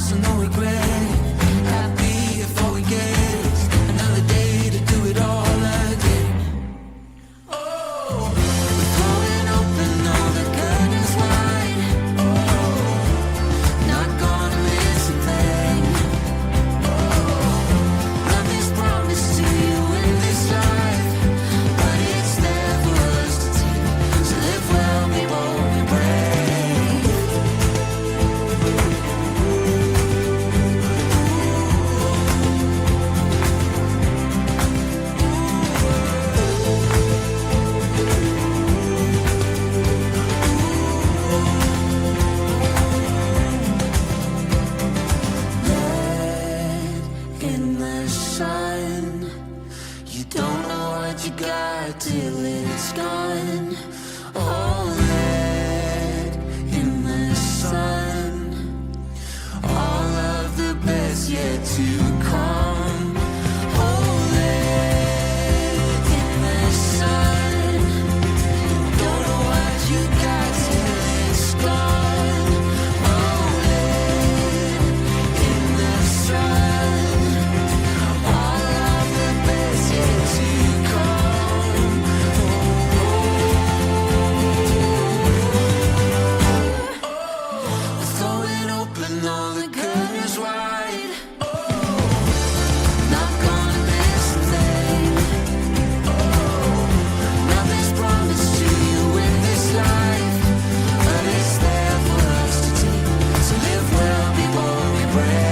so no regret. Happy before we get another day to do it all again. Oh, we're throwing open all the curtains wide. Oh, not gonna miss a thing. Oh, nothing's promised to you in this life, but it's there for us to take. So live well, be bold, be brave. Let in the sun. You don't know what you got till it's gone. Oh, let in the sun. All of the best yet to come. Oh, let in the sun. Don't know what you got till it's gone. Oh, let in the sun. All of the best yet to come. We're throwing open all the curtains wide. Not gonna miss a thing. Nothing's promised to you in this life, but it's there for us to take. So live well, be bold, be brave.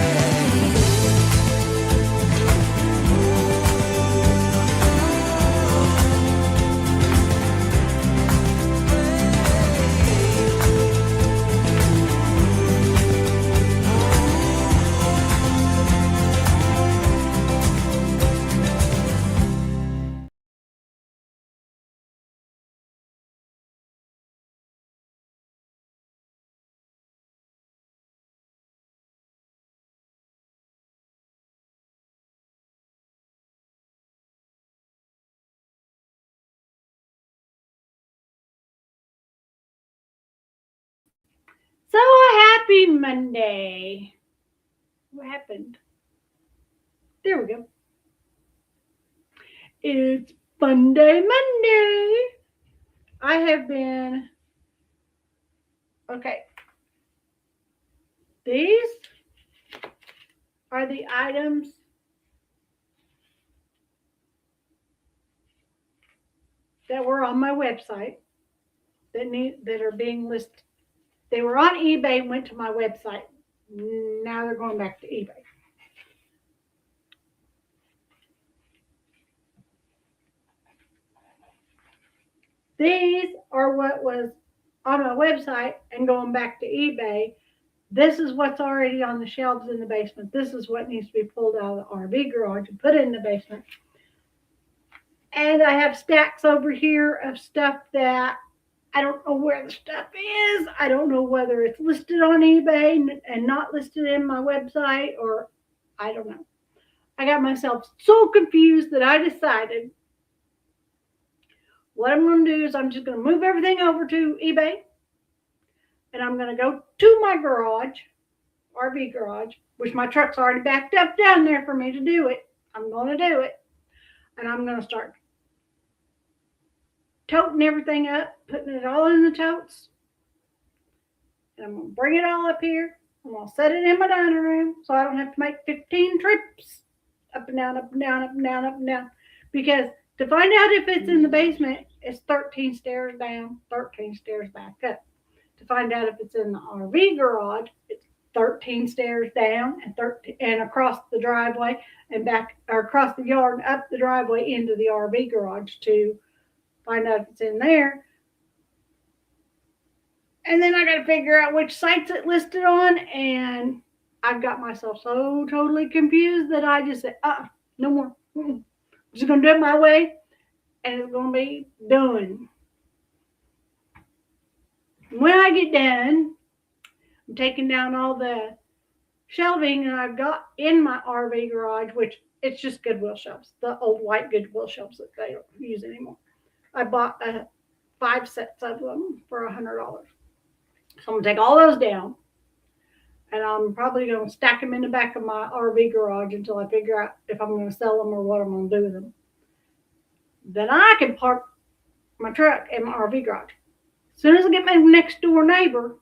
So happy Monday. What happened? There we go. It's Monday. I have been, okay. These are the items that were on my website that are being listed. They were on eBay and went to my website. Now they're going back to eBay. These are what was on my website and going back to eBay. This is what's already on the shelves in the basement. This is what needs to be pulled out of the RV garage and put in the basement. And I have stacks over here of stuff that I don't know where the stuff is. I don't know whether it's listed on eBay and not listed in my website, or I don't know. I got myself so confused that I decided what I'm going to do is I'm just going to move everything over to eBay, and I'm going to go to my garage, RV garage, which my truck's already backed up down there for me to do it. I'm going to do it, and I'm going to start toting everything up, putting it all in the totes, and I'm going to bring it all up here. I'm going to set it in my dining room so I don't have to make 15 trips up and down, up and down, up and down, up and down, because to find out if it's in the basement, it's 13 stairs down, 13 stairs back up. To find out if it's in the RV garage, it's 13 stairs down and 13 and across the driveway and back, or across the yard and up the driveway into the RV garage to find out if it's in there. And then I got to figure out which sites it listed on, and I've got myself so totally confused that I just said, no more. I'm just going to do it my way, and it's going to be done. When I get done, I'm taking down all the shelving that I've got in my RV garage, which it's just Goodwill shelves, the old white Goodwill shelves that they don't use anymore. I bought 5 sets of them for $100. So I'm going to take all those down, and I'm probably going to stack them in the back of my RV garage until I figure out if I'm going to sell them or what I'm going to do with them. Then I can park my truck in my RV garage. As soon as I get my next door neighbor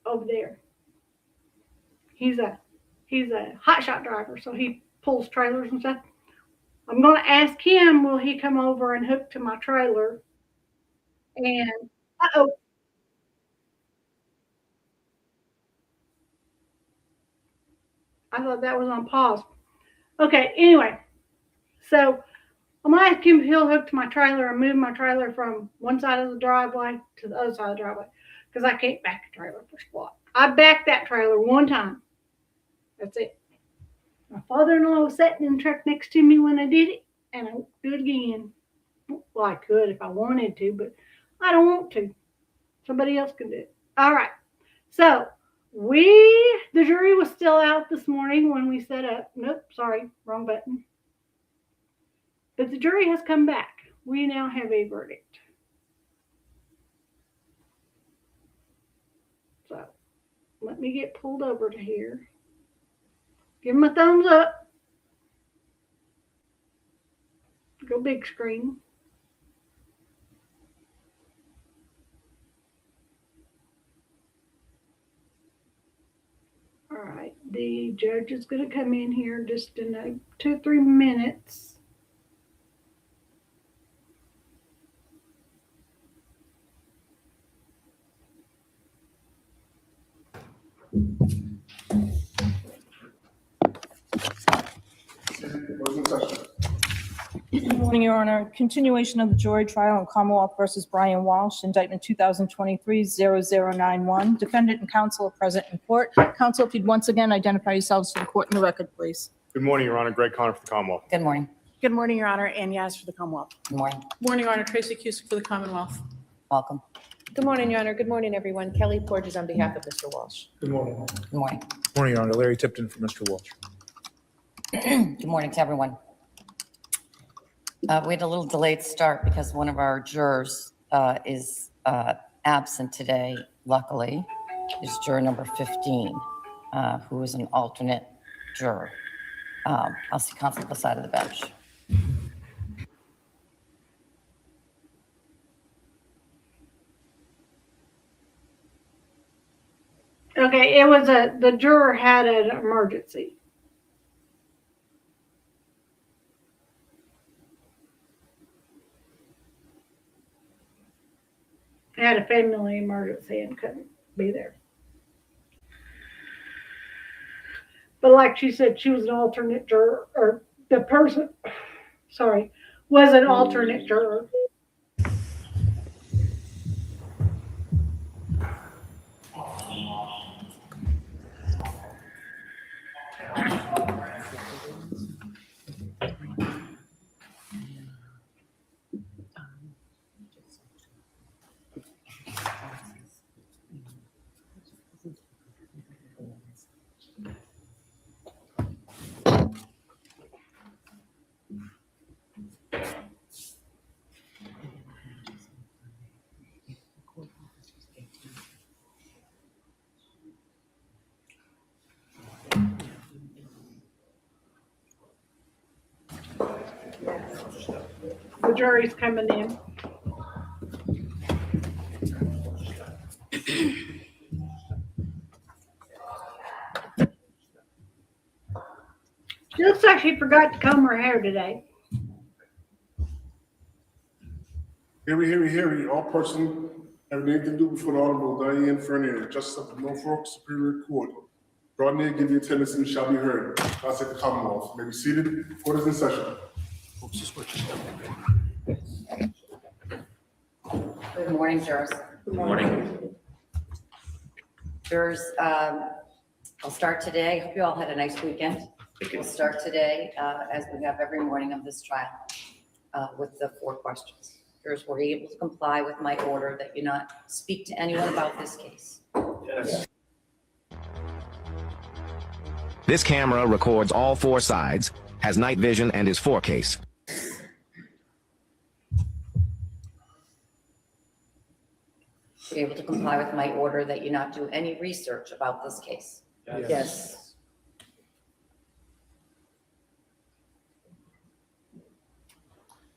over there, he's a hot shot driver, so he pulls trailers and stuff. I'm going to ask him, will he come over and hook to my trailer? And uh-oh. I thought that was on pause. Okay, anyway. So I'm going to ask him if he'll hook to my trailer and move my trailer from one side of the driveway to the other side of the driveway, because I can't back a trailer for squat. I backed that trailer one time. That's it. My father-in-law was sitting in the truck next to me when I did it, and I won't do it again. Well, I could if I wanted to, but I don't want to. Somebody else can do it. All right. So the jury was still out this morning when we set up. Nope, sorry, wrong button. But the jury has come back. We now have a verdict. So let me get pulled over to here. Give them a thumbs up. Go big screen. All right, the judge is going to come in here just in 2 or 3 minutes. Good morning, Your Honor. Continuation of the jury trial in Commonwealth versus Brian Walshe, indictment 2023-0091. Defendant and counsel are present in court. Counsel, if you'd once again identify yourselves to the court in the record, please. Good morning, Your Honor. Greg Connor for the Commonwealth. Good morning. Good morning, Your Honor. Ann Yaz for the Commonwealth. Good morning. Morning, Your Honor. Tracy Cusick for the Commonwealth. Welcome. Good morning, Your Honor. Good morning, everyone. Kelly Porges on behalf of Mr. Walsh. Good morning. Good morning. Morning, Your Honor. Larry Tipton for Mr. Walsh. Good morning to everyone. We had a little delayed start because one of our jurors is absent today, luckily, is juror number 15, who is an alternate juror. I'll see counsel at the side of the bench. Okay, it was the juror had an emergency. Had a family emergency and couldn't be there. But like she said, she was an alternate juror, or the person, sorry, was an alternate juror. The jury's coming in. She looks like she forgot to comb her hair today. Hear ye. All person having anything to do before the Honorable Diane Fernier, Justice of the Norfolk Superior Court. Draw near, give your attendance, and shall be heard. God save the Commonwealth. May be seated. Court is in session. Good morning, jurors. Good morning. Jurors, I'll start today. I hope you all had a nice weekend. We'll start today, as we have every morning of this trial, with the 4 questions. Jurors were able to comply with my order that you not speak to anyone about this case. Yes. This camera records all 4 sides, has night vision, and is 4K. Be able to comply with my order that you not do any research about this case. Yes.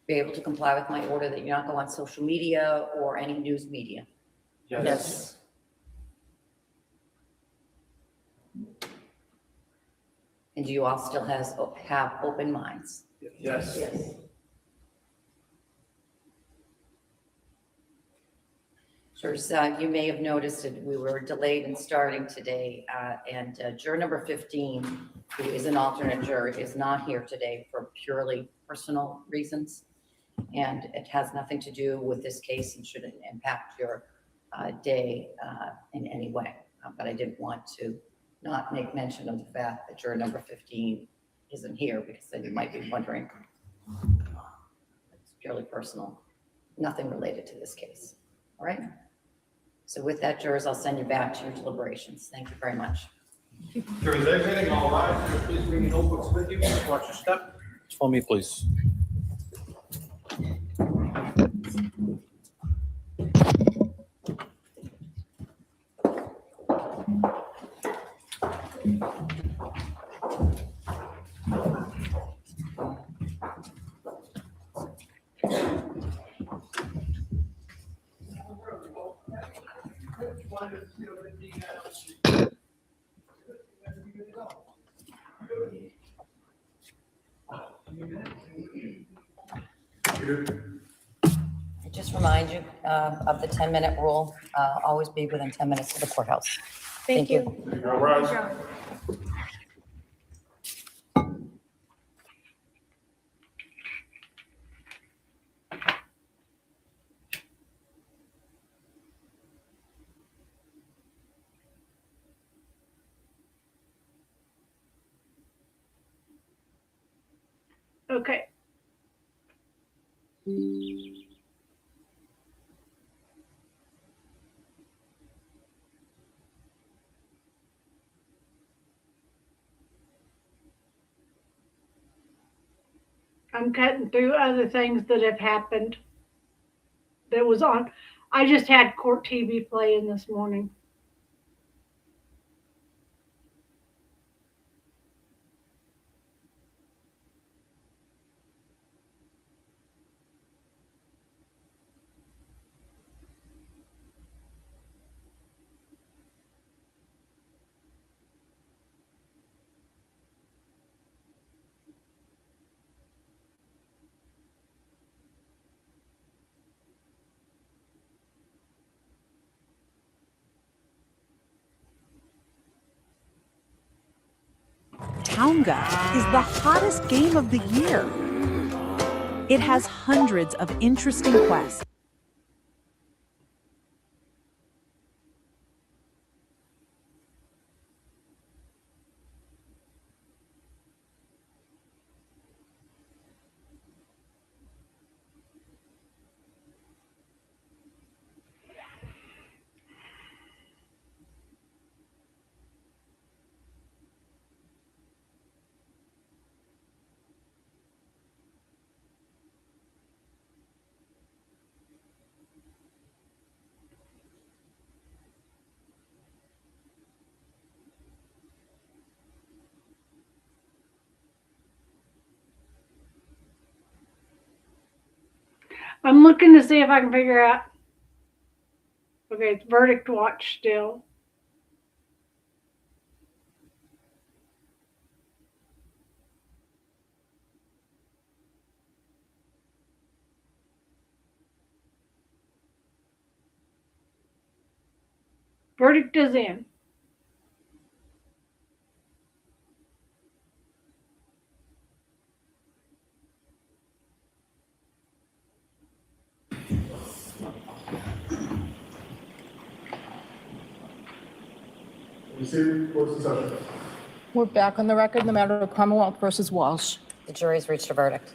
Be able to comply with my order that you not go on social media or any news media. Yes. And you all still have open minds. Yes. Jurors, you may have noticed that we were delayed in starting today, and juror number 15, who is an alternate juror, is not here today for purely personal reasons. And it has nothing to do with this case and shouldn't impact your day in any way. But I didn't want to not make mention of the fact that juror number 15 isn't here, because then you might be wondering. It's purely personal, nothing related to this case. All right? So with that, jurors, I'll send you back to your deliberations. Thank you very much. Jurors, everything all right? Please bring your notebooks with you. Watch your step. Follow me, please. I just remind you of the 10-minute rule. Always be within 10 minutes of the courthouse. Thank you. All right. Okay. I'm cutting through other things that have happened that was on. I just had court TV playing this morning. Town Guide is the hottest game of the year. It has hundreds of interesting quests. I'm looking to see if I can figure out. Okay, it's verdict watch still. Verdict is in. You see, what's the session? We're back on the record in the matter of Commonwealth versus Walsh. The jury's reached a verdict.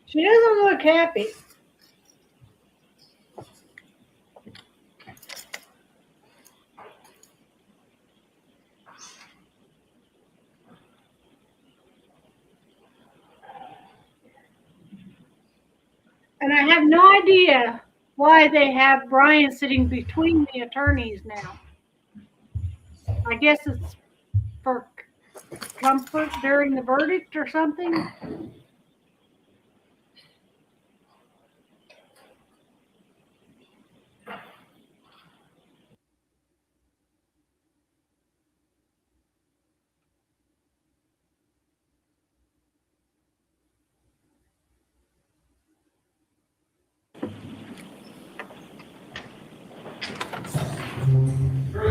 She doesn't look happy. have no idea why they have Brian sitting between the attorneys now. I guess it's for comfort during the verdict or something.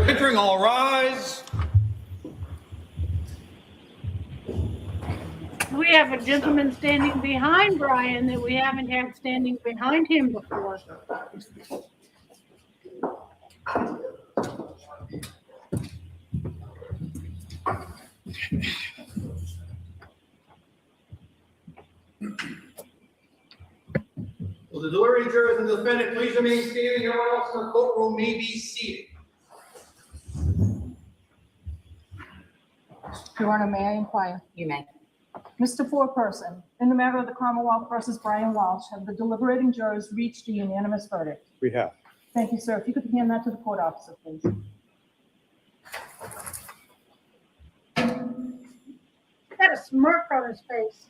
Entering, all rise. We have a gentleman standing behind Brian that we haven't had standing behind him before. Will the deliberating jurors and the defendant please remain standing? Everyone else in the courtroom may be seated. Your Honor, may I inquire? You may. Mr. Foreperson, in the matter of the Commonwealth versus Brian Walshe, have the deliberating jurors reached a unanimous verdict? We have. Thank you, sir. If you could hand that to the court officer, please. Got a smirk on his face.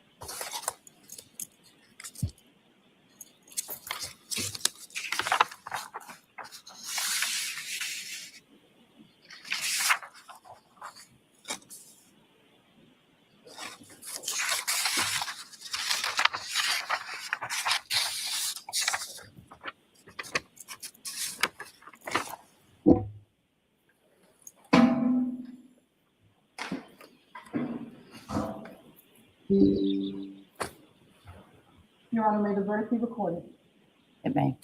Your Honor, may the verdict be recorded. It may.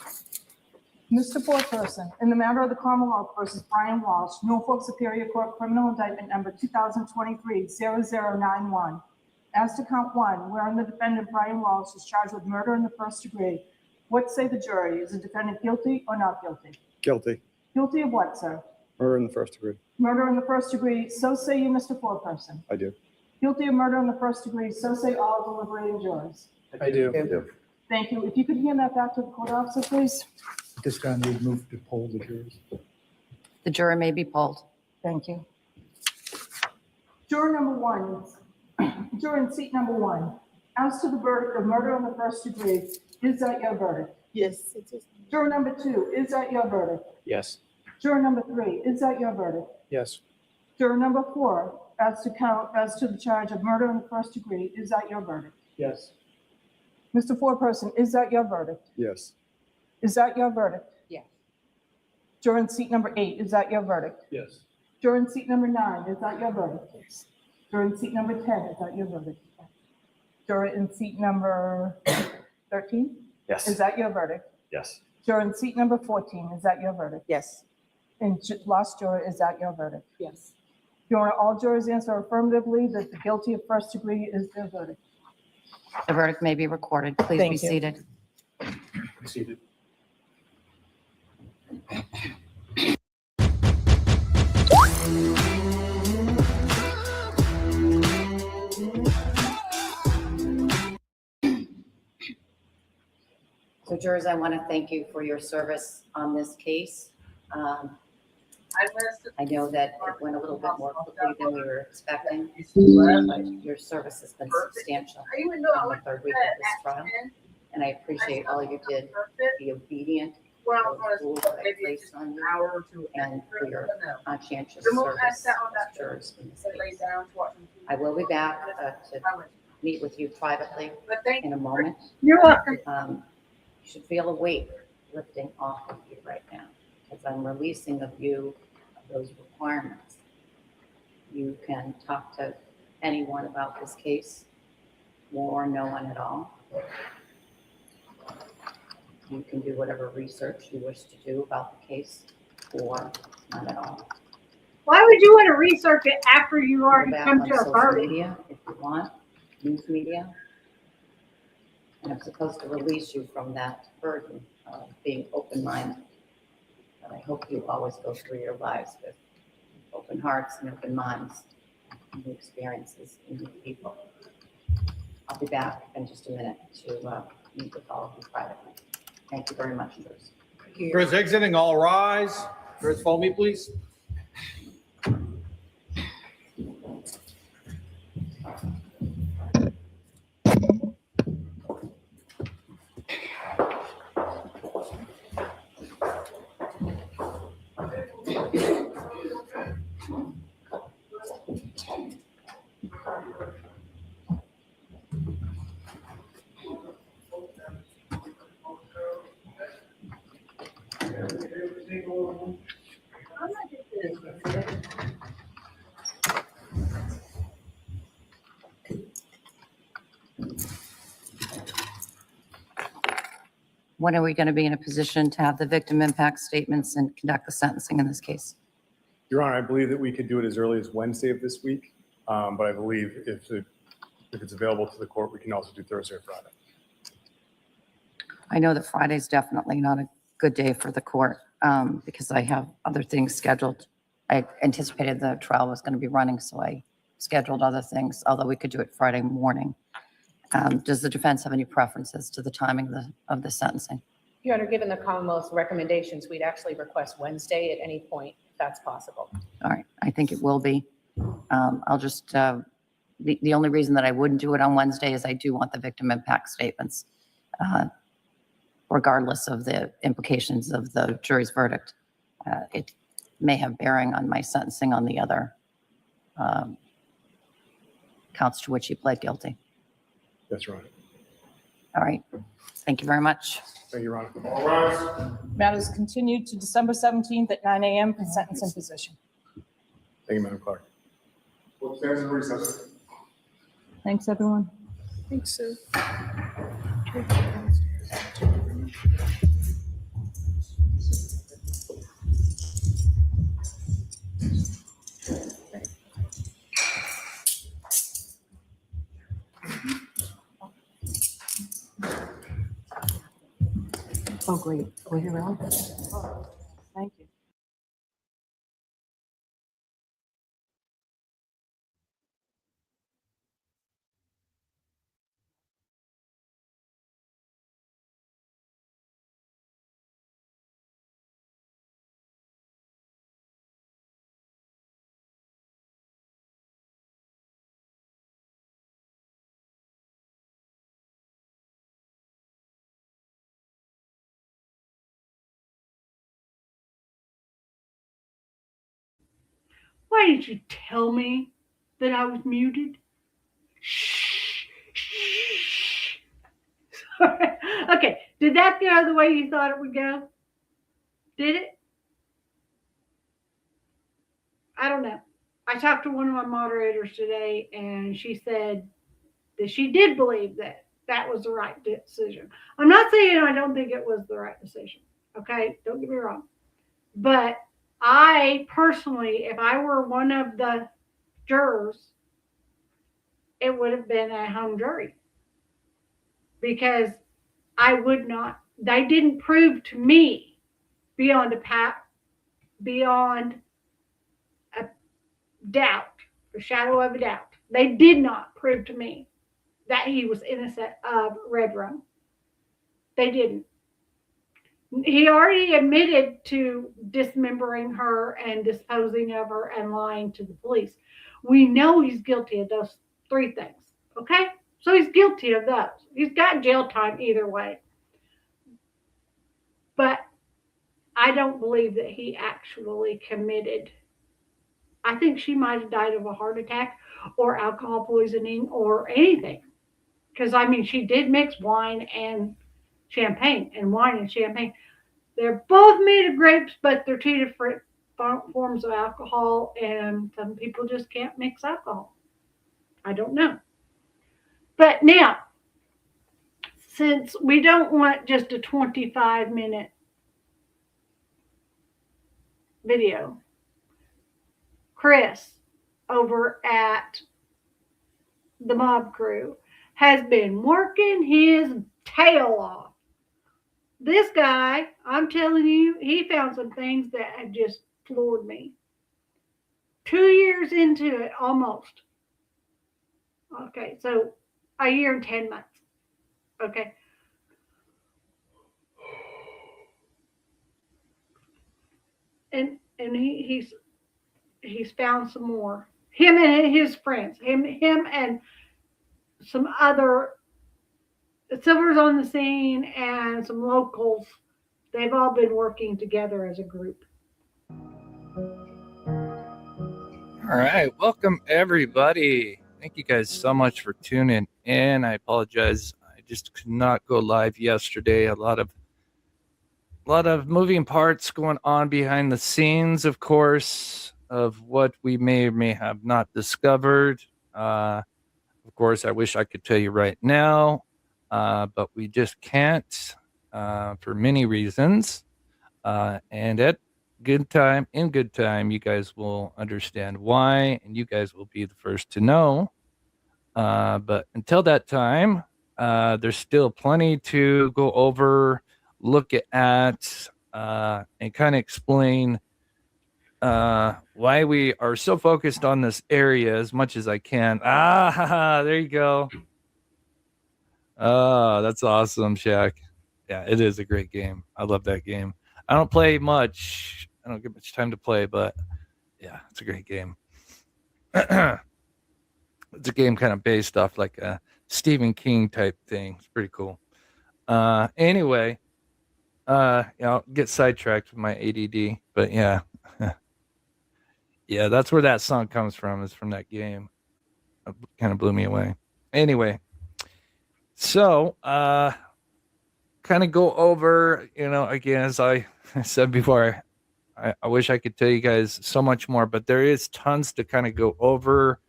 Mr. Foreperson, in the matter of the Commonwealth versus Brian Walshe, Norfolk Superior Court Criminal Indictment Number 2023-0091, as to count one, wherein the defendant Brian Walshe is charged with murder in the first degree, what say the jury? Is the defendant guilty or not guilty? Guilty. Guilty of what, sir? Murder in the first degree. Murder in the first degree, so say you, Mr. Foreperson. I do. Guilty of murder in the first degree, so say all deliberating jurors. I do. Thank you. If you could hand that back to the court officer, please. At this time, we move to poll the jurors. The juror may be polled. Thank you. Juror number one, juror in seat number one, as to the verdict of murder in the first degree, is that your verdict? Yes, it is. Juror number two, is that your verdict? Yes. Juror number three, is that your verdict? Yes. Juror number four, as to the charge of murder in the first degree, is that your verdict? Yes. Mr. Foreperson, is that your verdict? Yes. Is that your verdict? Yes. Juror in seat number 8, is that your verdict? Yes. Juror in seat number 9, is that your verdict? Yes. Juror in seat number 10, is that your verdict? Juror in seat number 13? Yes. Is that your verdict? Yes. Juror in seat number 14, is that your verdict? Yes. And last juror, is that your verdict? Yes. Your Honor, all jurors answer affirmatively that the guilty of first degree is their verdict. The verdict may be recorded. Please Thank be you. seated. Seated. So jurors, I want to thank you for your service on this case. I know that it went a little bit more quickly than we were expecting, but your service has been substantial on the third week of this trial. And I appreciate all you did to be obedient to the rules that I placed on you and for your conscientious service as jurors in this case. I will be back to meet with you privately in a moment. You're welcome. You should feel a weight lifting off of you right now, because I'm releasing of you those requirements. You can talk to anyone about this case or no one at all. You can do whatever research you wish to do about the case or none at all. Why would you want to research it after you Go already back come on to a social verdict? media if you want, news media. And I'm supposed to release you from that burden of being open-minded. But I hope you always go through your lives with open hearts and open minds, and new experiences and new people. I'll be back in just a minute to meet with all of you privately. Thank you very much. Jurors exiting, all rise. Jurors, follow me, please. When are we going to be in a position to have the victim impact statements and conduct the sentencing in this case? Your Honor, I believe that we could do it as early as Wednesday of this week, but I believe if it's available to the court, we can also do Thursday or Friday. I know that Friday's definitely not a good day for the court because I have other things scheduled. I anticipated the trial was going to be running, so I scheduled other things, although we could do it Friday morning. Does the defense have any preferences to the timing of the sentencing? Your Honor, given the Commonwealth's recommendations, we'd actually request Wednesday at any point, if that's possible. All right, I think it will be. I'll just, the only reason that I wouldn't do it on Wednesday is I do want the victim impact statements, regardless of the implications of the jury's verdict. It may have bearing on my sentencing on the other counts to which he pled guilty. That's right. All right, thank you very much. Thank you, Your Honor. All rise. Matter is continued to December 17th at 9 a.m. for sentence and position. Thank you, Madam Clerk. Court stands in recess. Thanks, everyone. Thanks, Sue. Oh, great. We're here early. Thank you. Why didn't you tell me that I was muted? Shh. Shh. Okay, did that go the way you thought it would go? Did it? I don't know. I talked to one of my moderators today, and she said that she did believe that that was the right decision. I'm not saying I don't think it was the right decision. Okay, don't get me wrong. But I personally, if I were one of the jurors, it would have been a hung jury. Because I would not, they didn't prove to me beyond a doubt, a shadow of a doubt. They did not prove to me that he was innocent of red rum. They didn't. He already admitted to dismembering her and disposing of her and lying to the police. We know he's guilty of those three things. Okay? So he's guilty of those. He's got jail time either way. But I don't believe that he actually committed. I think she might have died of a heart attack or alcohol poisoning or anything. Because, I mean, she did mix wine and champagne, and wine and champagne. They're both made of grapes, but they're two different forms of alcohol, and some people just can't mix alcohol. I don't know. But now, since we don't want just a 25-minute video, Chris over at the Mob Crew has been working his tail off. This guy, I'm telling you, he found some things that had just floored me. 2 years into it, almost. Okay, so a year and 10 months. Okay. and he's found some more. Him and his friends, him and some other Silver's on the scene and some locals. They've all been working together as a group. All right, welcome everybody. Thank you guys so much for tuning in. I apologize, I just could not go live yesterday. A lot of moving parts going on behind the scenes, of course, of what we may or may have not discovered. Of course, I wish I could tell you right now, but we just can't for many reasons. And in good time, you guys will understand why, and you guys will be the first to know. But until that time, there's still plenty to go over, look at, and kind of explain why we are so focused on this area as much as I can. There you go. Oh, that's awesome, Shaq. Yeah, it is a great game. I love that game. I don't play much. I don't get much time to play, but yeah, it's a great game. It's a game kind of based off like a Stephen King type thing. It's pretty cool. Anyway, I'll get sidetracked with my ADD, but yeah. Yeah, that's where that song comes from, is from that game. It kind of blew me away. Anyway, so kind of go over, again, as I said before, I wish I could tell you guys so much more, but there is tons to kind of go over.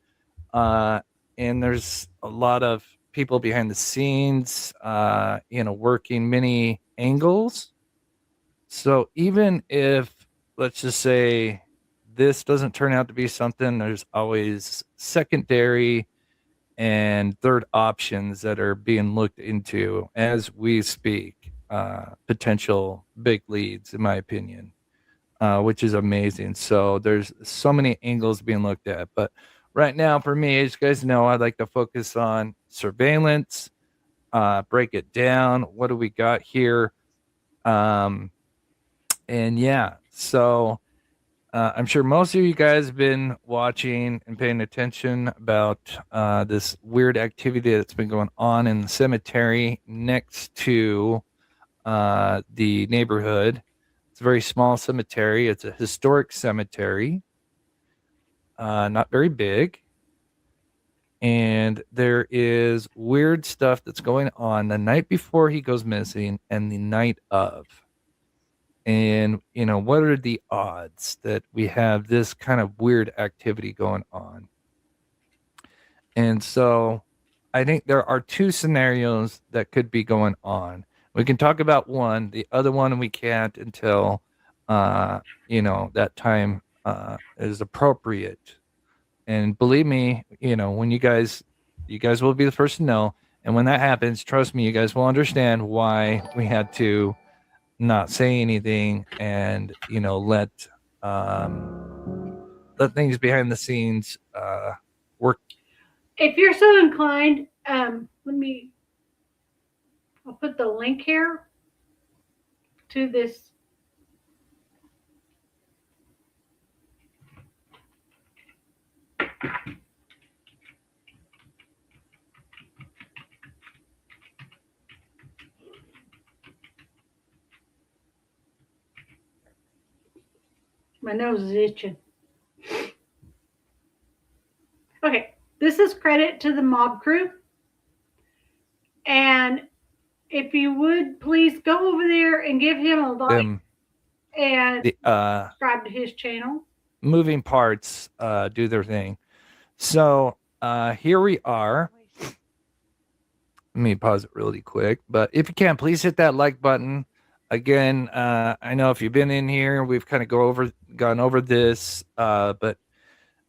And there's a lot of people behind the scenes, working many angles. So even if, let's just say, this doesn't turn out to be something, there's always secondary and third options that are being looked into as we speak, potential big leads, in my opinion, which is amazing. So there's so many angles being looked at. But right now, for me, as you guys know, I'd like to focus on surveillance, break it down. What do we got here? And yeah, so I'm sure most of you guys have been watching and paying attention about this weird activity that's been going on in the cemetery next to the neighborhood. It's a very small cemetery. It's a historic cemetery, not very big. And there is weird stuff that's going on the night before he goes missing and the night of. And, what are the odds that we have this kind of weird activity going on? And so I think there are two scenarios that could be going on. We can talk about one, the other one we can't until, that time is appropriate. And believe me, when you guys will be the first to know. And when that happens, trust me, you guys will understand why we had to not say anything and let things behind the scenes work. If you're so inclined, I'll put the link here to this. My nose is itching. Okay, this is credit to the mob crew. And if you would please go over there and give him a like and subscribe to his channel. Moving parts do their thing. So here we are. Let me pause it really quick. But if you can, please hit that like button. Again, I know if you've been in here, we've kind of gone over this, but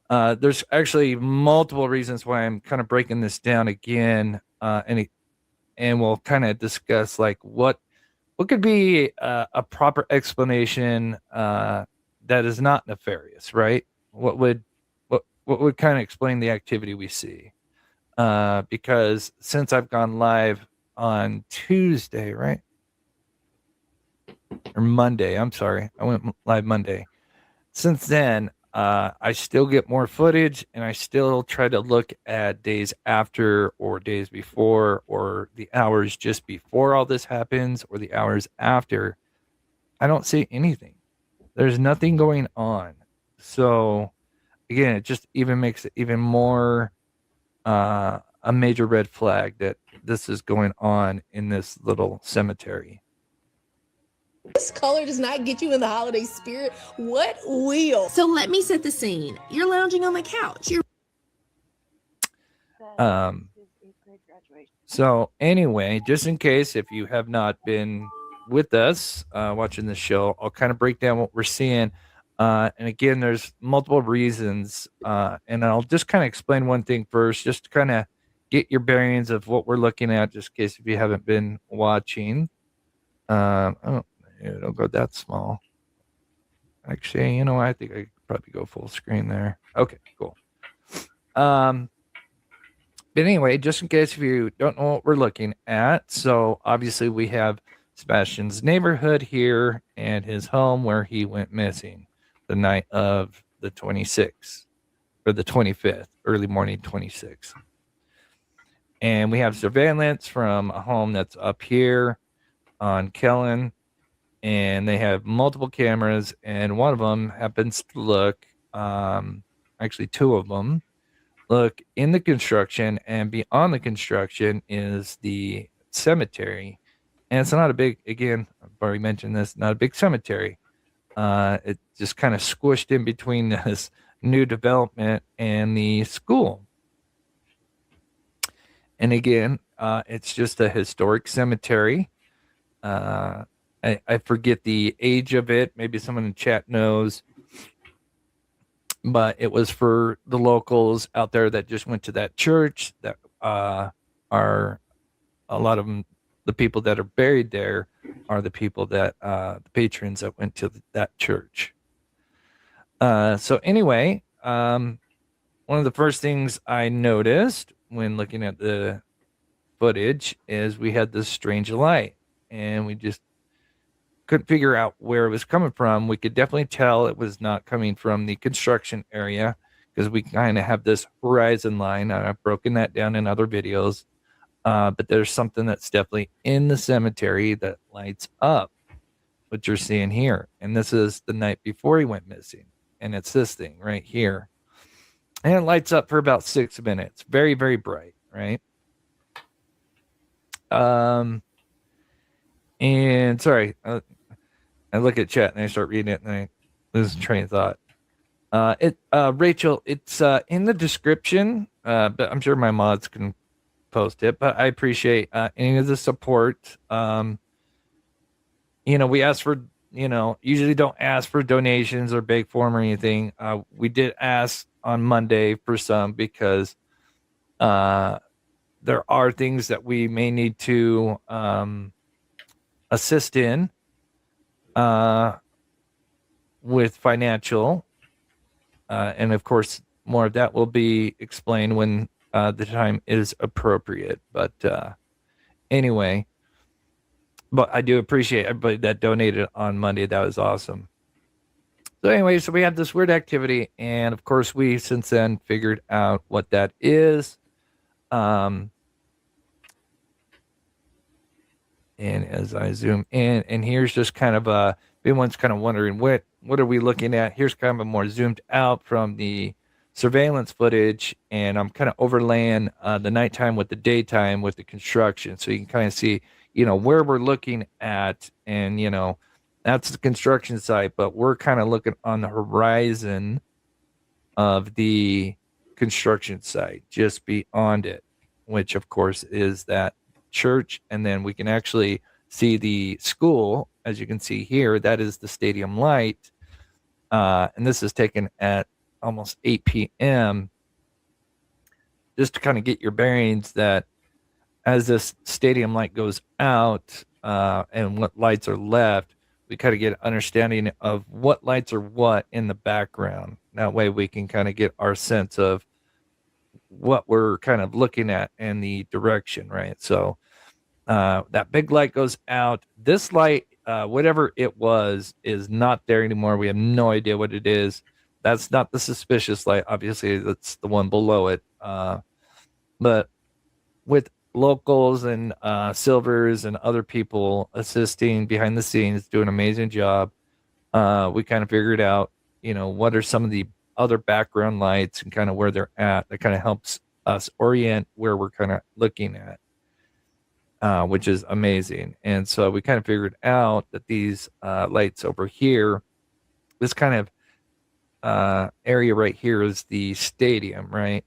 there's actually multiple reasons why I'm kind of breaking this down again, and we'll kind of discuss like what could be a proper explanation that is not nefarious, right? What would kind of explain the activity we see? Because since I've gone live on Tuesday, right? Or Monday, I'm sorry. I went live Monday. since then, I still get more footage, and I still try to look at days after or days before or the hours just before all this happens or the hours after. I don't see anything. There's nothing going on. So again, it just even makes it even more a major red flag that this is going on in this little cemetery. This color does not get you in the holiday spirit. What will? So let me set the scene. You're lounging on the couch. So anyway, just in case if you have not been with us watching the show, I'll kind of break down what we're seeing. And again, there's multiple reasons. And I'll just kind of explain one thing first, just to kind of get your bearings of what we're looking at, just in case if you haven't been watching. Don't go that small. Actually, I think I could probably go full screen there. Okay, cool. But anyway, just in case if you don't know what we're looking at, so obviously we have Sebastian's neighborhood here and his home where he went missing the night of the 26th or the 25th, early morning 26th. And we have surveillance from a home that's up here on Kellen, and they have multiple cameras, and one of them happens to look, actually two of them look in the construction, and beyond the construction is the cemetery. And it's not a big, again, I've already mentioned this, not a big cemetery. It just kind of squished in between this new development and the school. And again, it's just a historic cemetery. I forget the age of it. Maybe someone in chat knows. But it was for the locals out there that just went to that church that are a lot of them. The people that are buried there are the people that the patrons that went to that church. So anyway, one of the first things I noticed when looking at the footage is we had this strange light, and we just couldn't figure out where it was coming from. We could definitely tell it was not coming from the construction area because we kind of have this horizon line. I've broken that down in other videos. But there's something that's definitely in the cemetery that lights up, what you're seeing here. And this is the night before he went missing. And it's this thing right here. And it lights up for about 6 minutes. Very, very bright, right? And sorry, I look at chat and I start reading it and I lose train of thought. Rachel, it's in the description, but I'm sure my mods can post it, but I appreciate any of the support. We ask for, usually don't ask for donations or beg for them or anything. We did ask on Monday for some because there are things that we may need to assist in with financial. And of course, more of that will be explained when the time is appropriate. But anyway, but I do appreciate everybody that donated on Monday. That was awesome. So anyway, so we have this weird activity, and of course we since then figured out what that is. And as I zoom in, and here's just kind of everyone's kind of wondering what are we looking at? Here's kind of a more zoomed out from the surveillance footage, and I'm kind of overlaying the nighttime with the daytime with the construction, so you can kind of see, where we're looking at, and that's the construction site, but we're kind of looking on the horizon of the construction site, just beyond it, which of course is that church, and then we can actually see the school, as you can see here. That is the stadium light, and this is taken at almost 8 p.m. just to kind of get your bearings that as this stadium light goes out and what lights are left, we kind of get an understanding of what lights are what in the background. That way we can kind of get our sense of what we're kind of looking at and the direction, right? So that big light goes out. This light whatever it was is not there anymore. We have no idea what it is. That's not the suspicious light. Obviously, that's the one below it. But with locals and Silvers and other people assisting behind the scenes, doing an amazing job, we kind of figured out, what are some of the other background lights and kind of where they're at. That kind of helps us orient where we're kind of looking at, which is amazing. And so we kind of figured out that these lights over here, this kind of area right here is the stadium, right?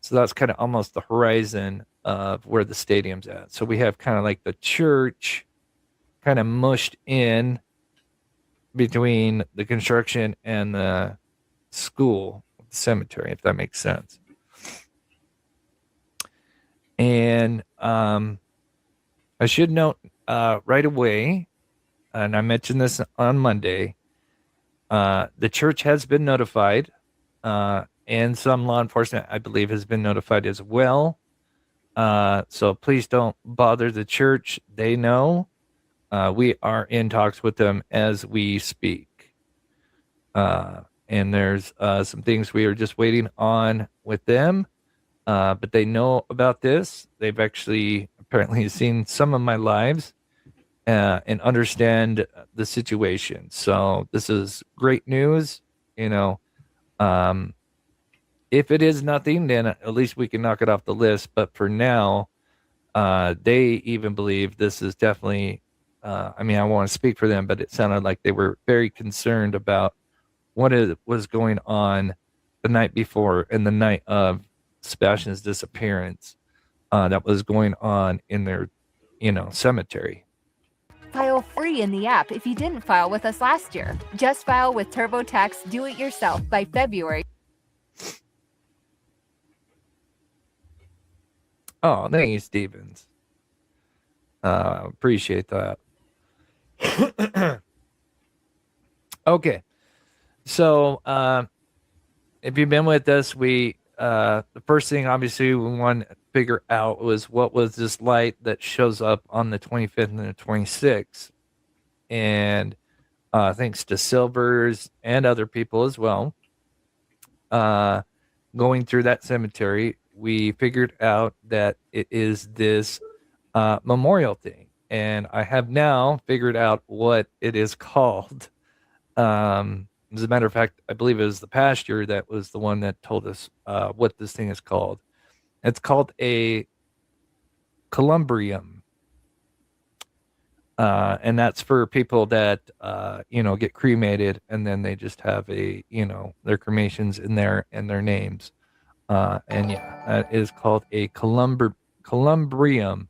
So that's kind of almost the horizon of where the stadium's at. So we have kind of like the church kind of mushed in between the construction and the school, the cemetery, if that makes sense. And I should note right away, and I mentioned this on Monday, the church has been notified, and some law enforcement, I believe, has been notified as well. So please don't bother the church. They know. We are in talks with them as we speak. And there's some things we are just waiting on with them. But they know about this. They've actually apparently seen some of my lives and understand the situation. So this is great news. If it is nothing, then at least we can knock it off the list. But for now, they even believe this is definitely, I want to speak for them, but it sounded like they were very concerned about what was going on the night before and the night of Sebastian's disappearance that was going on in their, cemetery. File free in the app if you didn't file with us last year. Just file with TurboTax Do It Yourself by February. Oh, thank you, Stevens. Appreciate that. Okay. So, if you've been with us, the first thing obviously we want to figure out was what was this light that shows up on the 25th and the 26th. And thanks to Silvers and other people as well, going through that cemetery, we figured out that it is this memorial thing. And I have now figured out what it is called. As a matter of fact, I believe it was the pastor that was the one that told us what this thing is called. It's called a columbrium. And that's for people that, get cremated and then they just have their cremations in there and their names. And yeah, that is called a columbrium.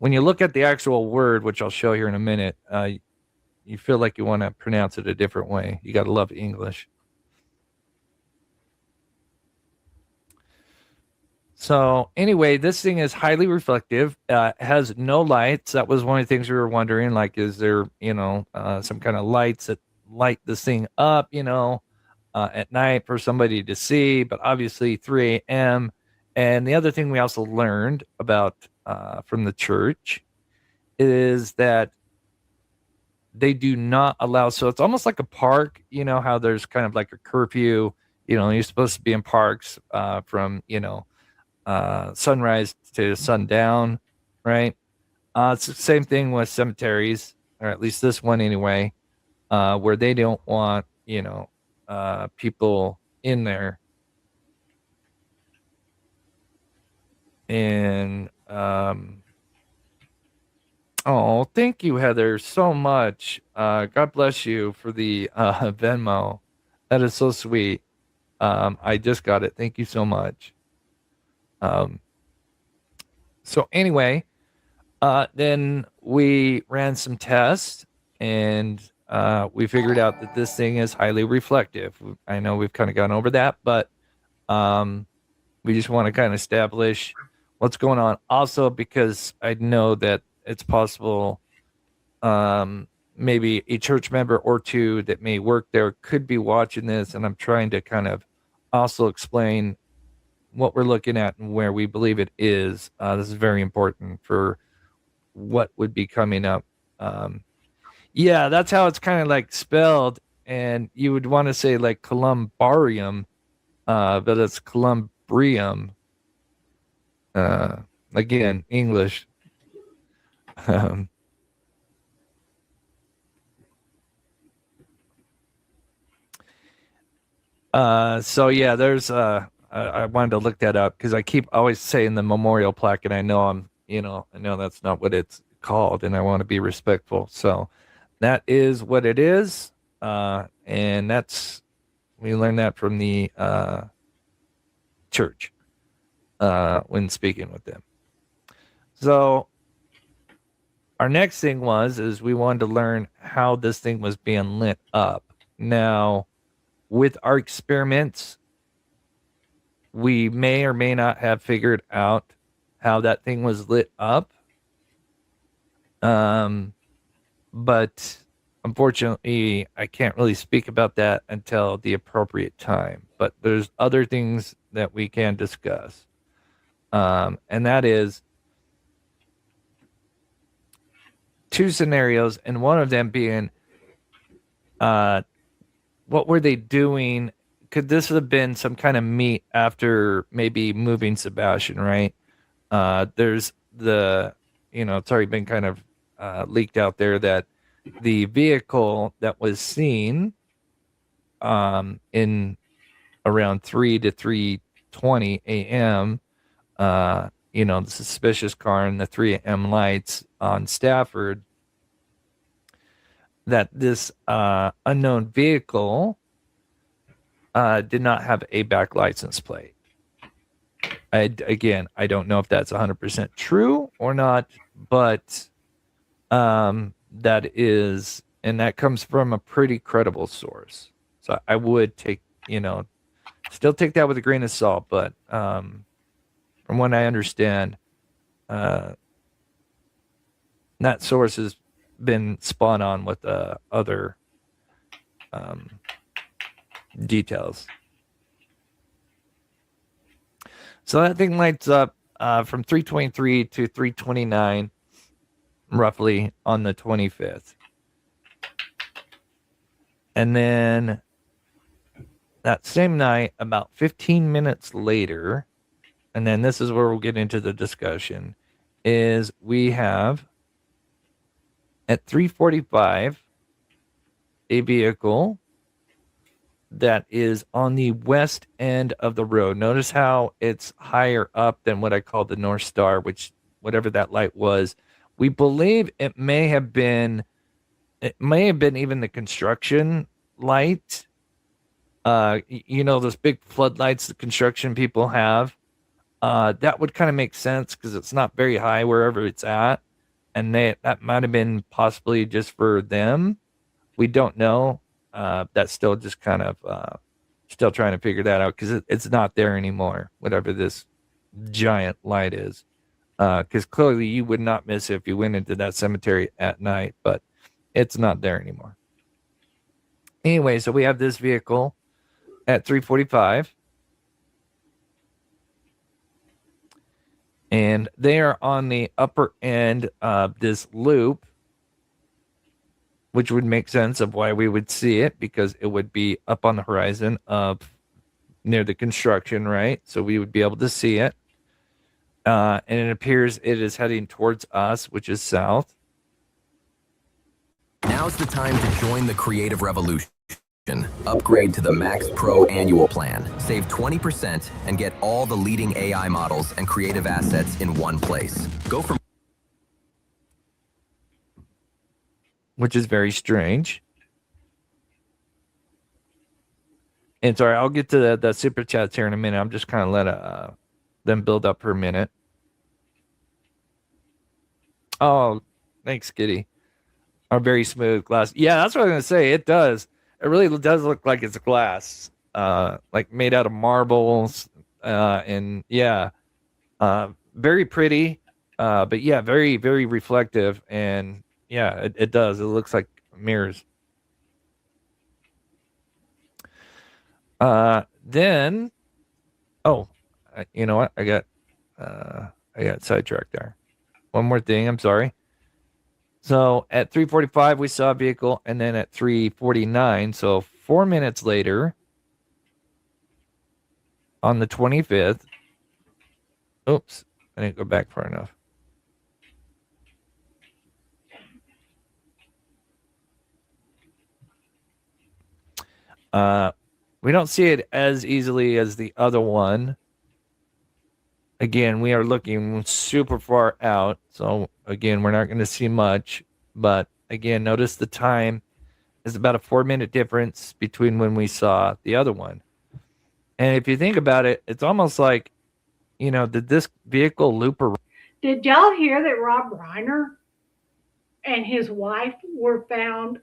When you look at the actual word, which I'll show here in a minute, you feel like you want to pronounce it a different way. You got to love English. So anyway, this thing is highly reflective. Has no lights. That was one of the things we were wondering. Like, is there, some kind of lights that light this thing up, at night for somebody to see? But obviously 3 a.m. And the other thing we also learned about from the church is that they do not allow. So it's almost like a park. How there's kind of like a curfew. You're supposed to be in parks from sunrise to sundown, right? It's the same thing with cemeteries, or at least this one anyway, where they don't want people in there. And thank you, Heather, so much. God bless you for the Venmo. That is so sweet. I just got it. Thank you so much. So anyway, then we ran some tests and we figured out that this thing is highly reflective. I know we've kind of gone over that, but we just want to kind of establish what's going on. Also, because I know that it's possible maybe a church member or two that may work there could be watching this, and I'm trying to kind of also explain what we're looking at and where we believe it is. This is very important for what would be coming up. Yeah, that's how it's kind of like spelled. And you would want to say like columbarium, but it's columbrium. Again, English. Um, so yeah, there's I wanted to look that up because I keep always saying the memorial plaque, and I know I know that's not what it's called, and I want to be respectful. So that is what it is, and we learned that from the church when speaking with them. So our next thing is we wanted to learn how this thing was being lit up. Now, with our experiments, we may or may not have figured out how that thing was lit up. But unfortunately, I can't really speak about that until the appropriate time. But there's other things that we can discuss. And that is two scenarios, and one of them being what were they doing? Could this have been some kind of meet after maybe moving Sebastian, right? There's it's already been kind of leaked out there that the vehicle that was seen in around 3 to 3:20 a.m., the suspicious car and the 3 a.m. lights on Stafford, that this unknown vehicle did not have a back license plate. I don't know if that's 100% true or not, but that is, and that comes from a pretty credible source. So I would still take that with a grain of salt, but from what I understand, that source has been spun on with other details. So that thing lights up from 3:23 to 3:29, roughly on the 25th. And then that same night, about 15 minutes later, and then this is where we'll get into the discussion, is we have at 3:45 a vehicle that is on the west end of the road. Notice how it's higher up than what I call the North Star, which whatever that light was, we believe it may have been even the construction light. Those big floodlights the construction people have. That would kind of make sense because it's not very high wherever it's at. And that might have been possibly just for them. We don't know. That's still just kind of still trying to figure that out because it's not there anymore, whatever this giant light is. Because clearly you would not miss it if you went into that cemetery at night, but it's not there anymore. Anyway, so we have this vehicle at 3:45. And they are on the upper end of this loop, which would make sense of why we would see it, because it would be up on the horizon of near the construction, right? So we would be able to see it. And it appears it is heading towards us, which is south. Now's the time to join the creative revolution. Upgrade to the Max Pro annual plan. Save 20% and get all the leading AI models and creative assets in one place. Go from Which is very strange. And sorry, I'll get to the super chats here in a minute. I'm just kind of let them build up for a minute. Oh, thanks, Kitty. Our very smooth glass. Yeah, that's what I was going to say. It does. It really does look like it's glass, like made out of marbles. And yeah, very pretty. But yeah, very, very reflective. And yeah, it does. It looks like mirrors. Then, you know what? I got sidetracked there. One more thing. I'm sorry. So at 3:45 we saw a vehicle, and then at 3:49, so 4 minutes later, on the 25th. Oops, I didn't go back far enough. We don't see it as easily as the other one. Again, we are looking super far out. So again, we're not going to see much. But again, notice the time is about a 4-minute difference between when we saw the other one. And if you think about it, it's almost like, did this vehicle loop around? Did y'all hear that Rob Reiner and his wife were found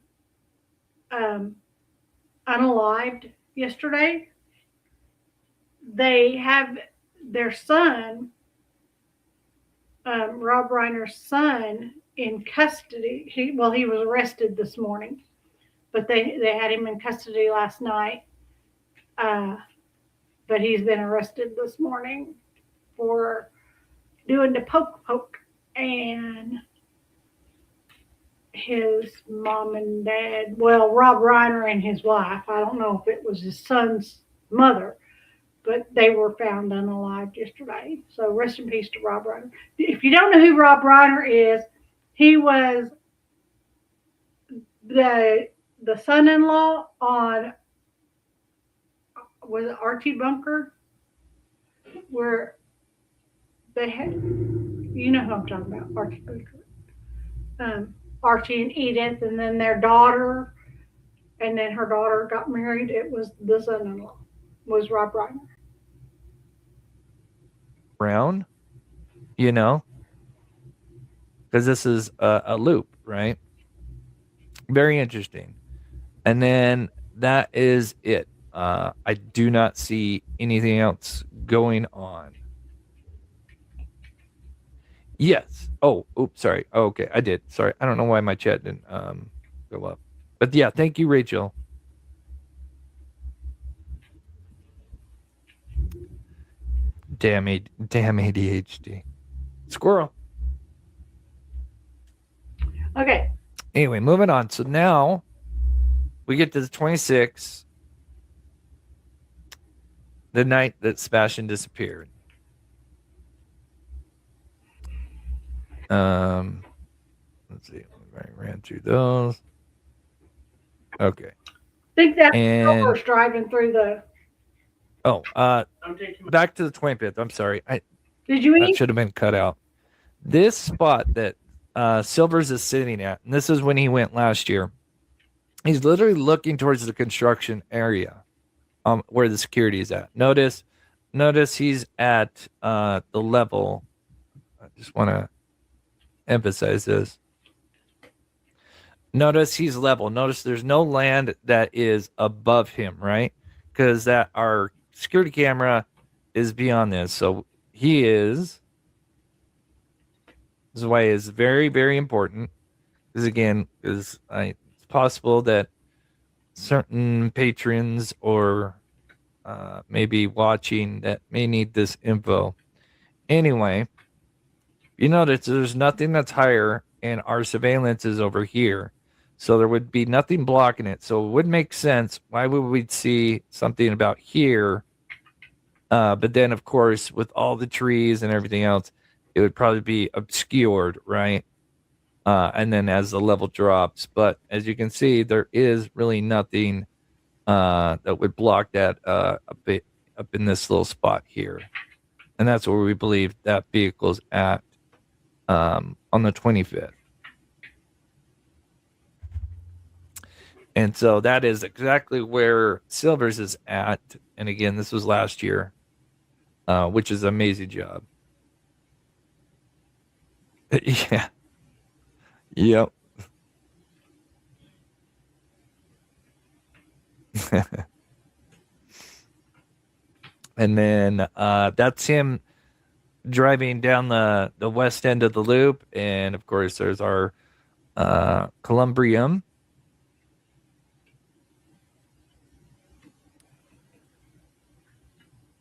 unalived yesterday? They have their son, Rob Reiner's son, in custody. He was arrested this morning, but they had him in custody last night. But he's been arrested this morning for doing the poke, and his mom and dad, well, Rob Reiner and his wife, I don't know if it was his son's mother, but they were found unalived yesterday. So rest in peace to Rob Reiner. If you don't know who Rob Reiner is, he was the son-in-law on, was it Archie Bunker? Where they had, you know who I'm talking about, Archie Bunker. Archie and Edith, and then their daughter, and then her daughter got married. It was the son-in-law, was Rob Reiner. Brown, because this is a loop, right? Very interesting. And then that is it. I do not see anything else going on. Yes. Oh, oops, sorry. Oh, okay, I did. Sorry. I don't know why my chat didn't go up. But yeah, thank you, Rachel. Damn ADHD. Squirrel. Okay. Anyway, moving on. So now we get to the 26th, the night that Sebastian disappeared. Let's see. I ran through those. Okay. I think that's And Silver's driving through the. Back to the 25th. I'm sorry. Did you That eat? should have been cut out. This spot that Silvers is sitting at, and this is when he went last year. He's literally looking towards the construction area, where the security is at. Notice he's at the level. I just want to emphasize this. Notice he's level. Notice there's no land that is above him, right? Because that our security camera is beyond this. So he is. This is why it is very, very important. Because again, it's possible that certain patrons or maybe watching that may need this info. Anyway, you notice there's nothing that's higher, and our surveillance is over here. So there would be nothing blocking it. So it would make sense. Why would we see something about here? But then, of course, with all the trees and everything else, it would probably be obscured, right? And then as the level drops. But as you can see, there is really nothing that would block that a bit up in this little spot here. And that's where we believe that vehicle's at on the 25th. And so that is exactly where Silvers is at. And again, this was last year, which is an amazing job. Yeah. Yep. And then that's him driving down the west end of the loop. And of course, there's our Columbrium.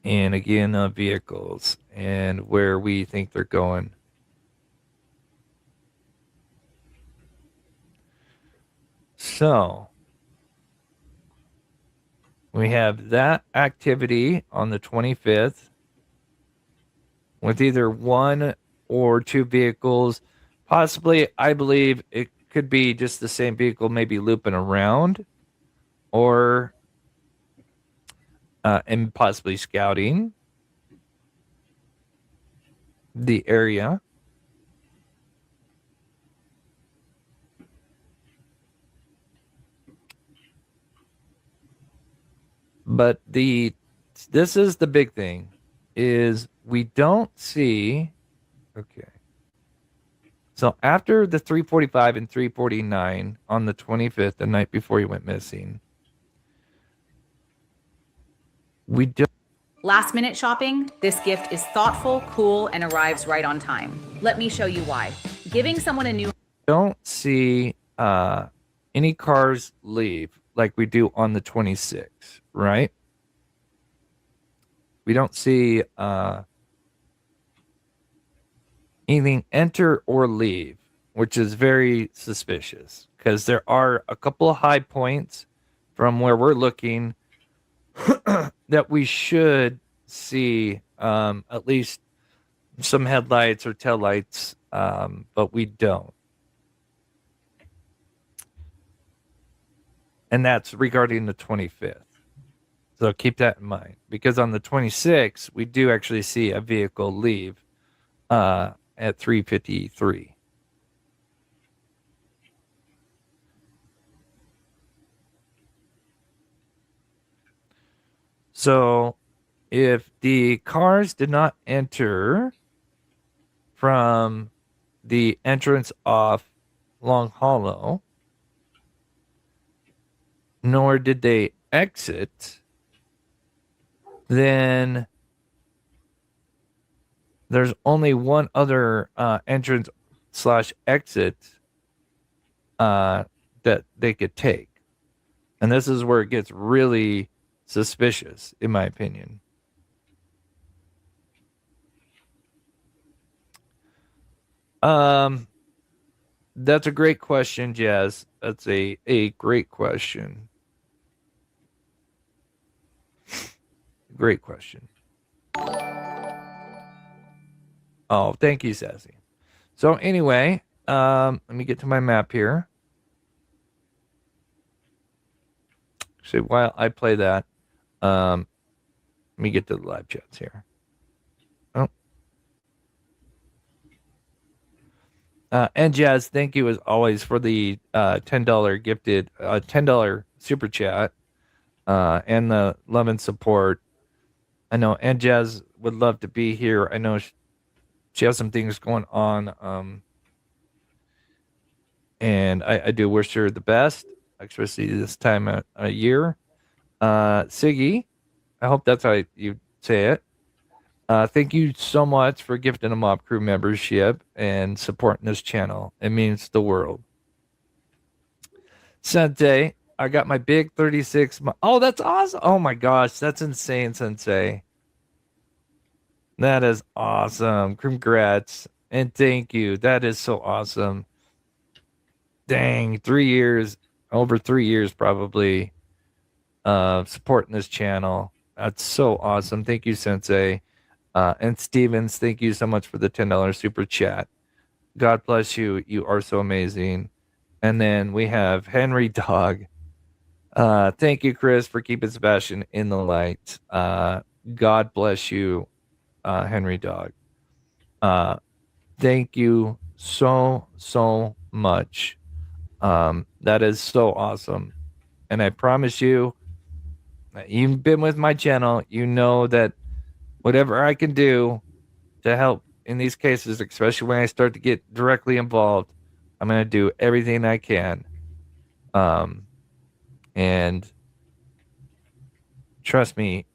And again, vehicles and where we think they're going. So we have that activity on the 25th with either one or two vehicles. Possibly, I believe it could be just the same vehicle, maybe looping around, or and possibly scouting the area. But this is the big thing, is we don't see. Okay. So after the 3:45 and 3:49 on the 25th, the night before he went missing, we don't. Last minute shopping? This gift is thoughtful, cool, and arrives right on time. Let me show you why. Giving someone a new Don't see any cars leave like we do on the 26th, right? We don't see anything enter or leave, which is very suspicious because there are a couple of high points from where we're looking that we should see at least some headlights or taillights, but we don't. And that's regarding the 25th. So keep that in mind, because on the 26th, we do actually see a vehicle leave at 3:53. So if the cars did not enter from the entrance off Long Hollow, nor did they exit, then there's only one other entrance / exit that they could take. And this is where it gets really suspicious, in my opinion. That's a great question, Jazz. That's a great question. Great question. Oh, thank you, Sassy. So anyway, let me get to my map here. Actually, while I play that, let me get to the live chats here. Oh. And Jazz, thank you as always for the $10 gifted, $10 super chat, and the love and support. I know, and Jazz would love to be here. I know she has some things going on, and I do wish her the best, especially this time of year. Siggy, I hope that's how you say it. Thank you so much for gifting a Mob Crew membership and supporting this channel. It means the world. Sensei, I got my big 36. Oh, that's awesome. Oh my gosh, that's insane, Sensei. That is awesome. Congrats. And thank you. That is so awesome. Dang, 3 years, over 3 years probably, supporting this channel. That's so awesome. Thank you, Sensei. And Stevens, thank you so much for the $10 super chat. God bless you. You are so amazing. And then we have Henry Dog. Thank you, Chris, for keeping Sebastian in the light. God bless you, Henry Dog. Thank you so much. That is so awesome. And I promise you, you've been with my channel. You know that whatever I can do to help in these cases, especially when I start to get directly involved, I'm going to do everything I can. And trust me,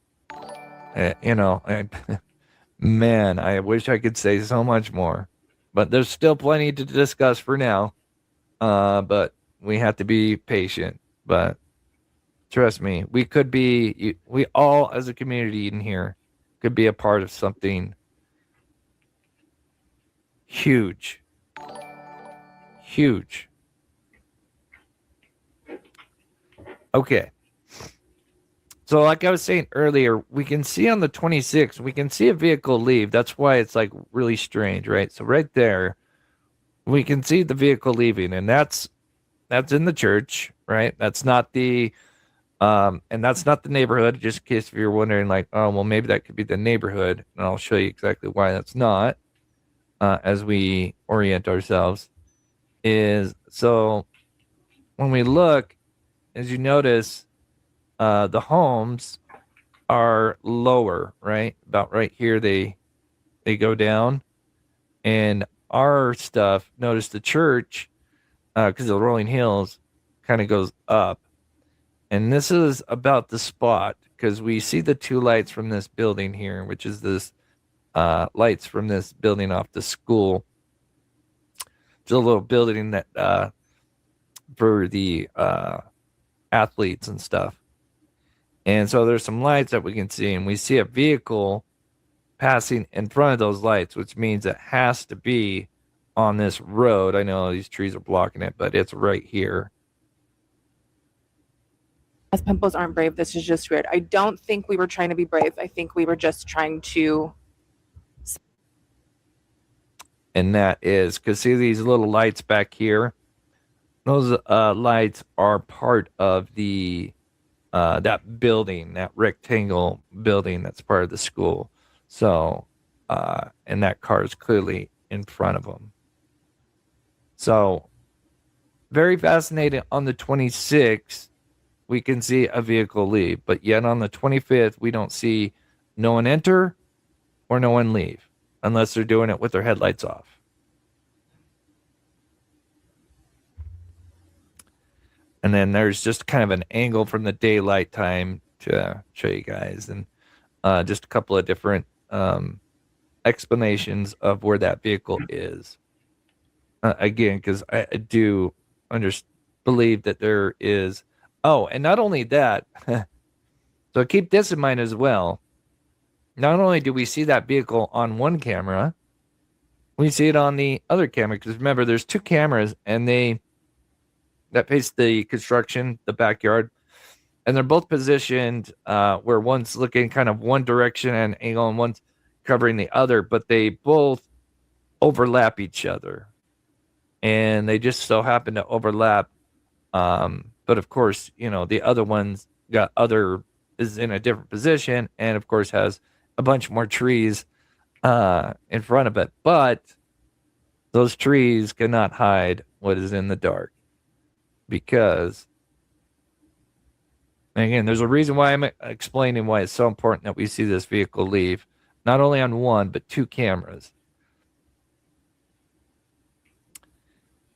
man, I wish I could say so much more, but there's still plenty to discuss for now. But we have to be patient. But trust me, we all as a community in here could be a part of something huge. Okay. So like I was saying earlier, we can see on the 26th, we can see a vehicle leave. That's why it's like really strange, right? So right there, we can see the vehicle leaving, and that's in the church, right? That's not the and that's not the neighborhood, just in case if you're wondering, like, oh well, maybe that could be the neighborhood, and I'll show you exactly why that's not, as we orient ourselves. Is so when we look, as you notice, the homes are lower, right? About right here, they go down, and our stuff. Notice the church, because of the rolling hills, kind of goes up, and this is about the spot because we see the two lights from this building here, which is this lights from this building off the school. It's a little building that for the athletes and stuff. And so there's some lights that we can see, and we see a vehicle passing in front of those lights, which means it has to be on this road. I know these trees are blocking it, but it's right here. As pimples aren't brave, this is just weird. I don't think we were trying to be brave. I think we were just trying to. And that is because see these little lights back here? Those lights are part of the that building, that rectangle building that's part of the school. So, and that car is clearly in front of them. So, very fascinating. On the 26th, we can see a vehicle leave, but yet on the 25th, we don't see no one enter or no one leave, unless they're doing it with their headlights off. And then there's just kind of an angle from the daylight time to show you guys, and just a couple of different explanations of where that vehicle is. Again, because I do believe that there is. Oh, and not only that, so keep this in mind as well. Not only do we see that vehicle on one camera, we see it on the other camera. Because remember, there's two cameras, and that face the construction, the backyard, and they're both positioned where one's looking kind of one direction and angle, and one's covering the other, but they both overlap each other, and they just so happen to overlap. But of course, the other one's is in a different position, and of course has a bunch more trees in front of it. But those trees cannot hide what is in the dark. Because, again, there's a reason why I'm explaining why it's so important that we see this vehicle leave, not only on one, but two cameras.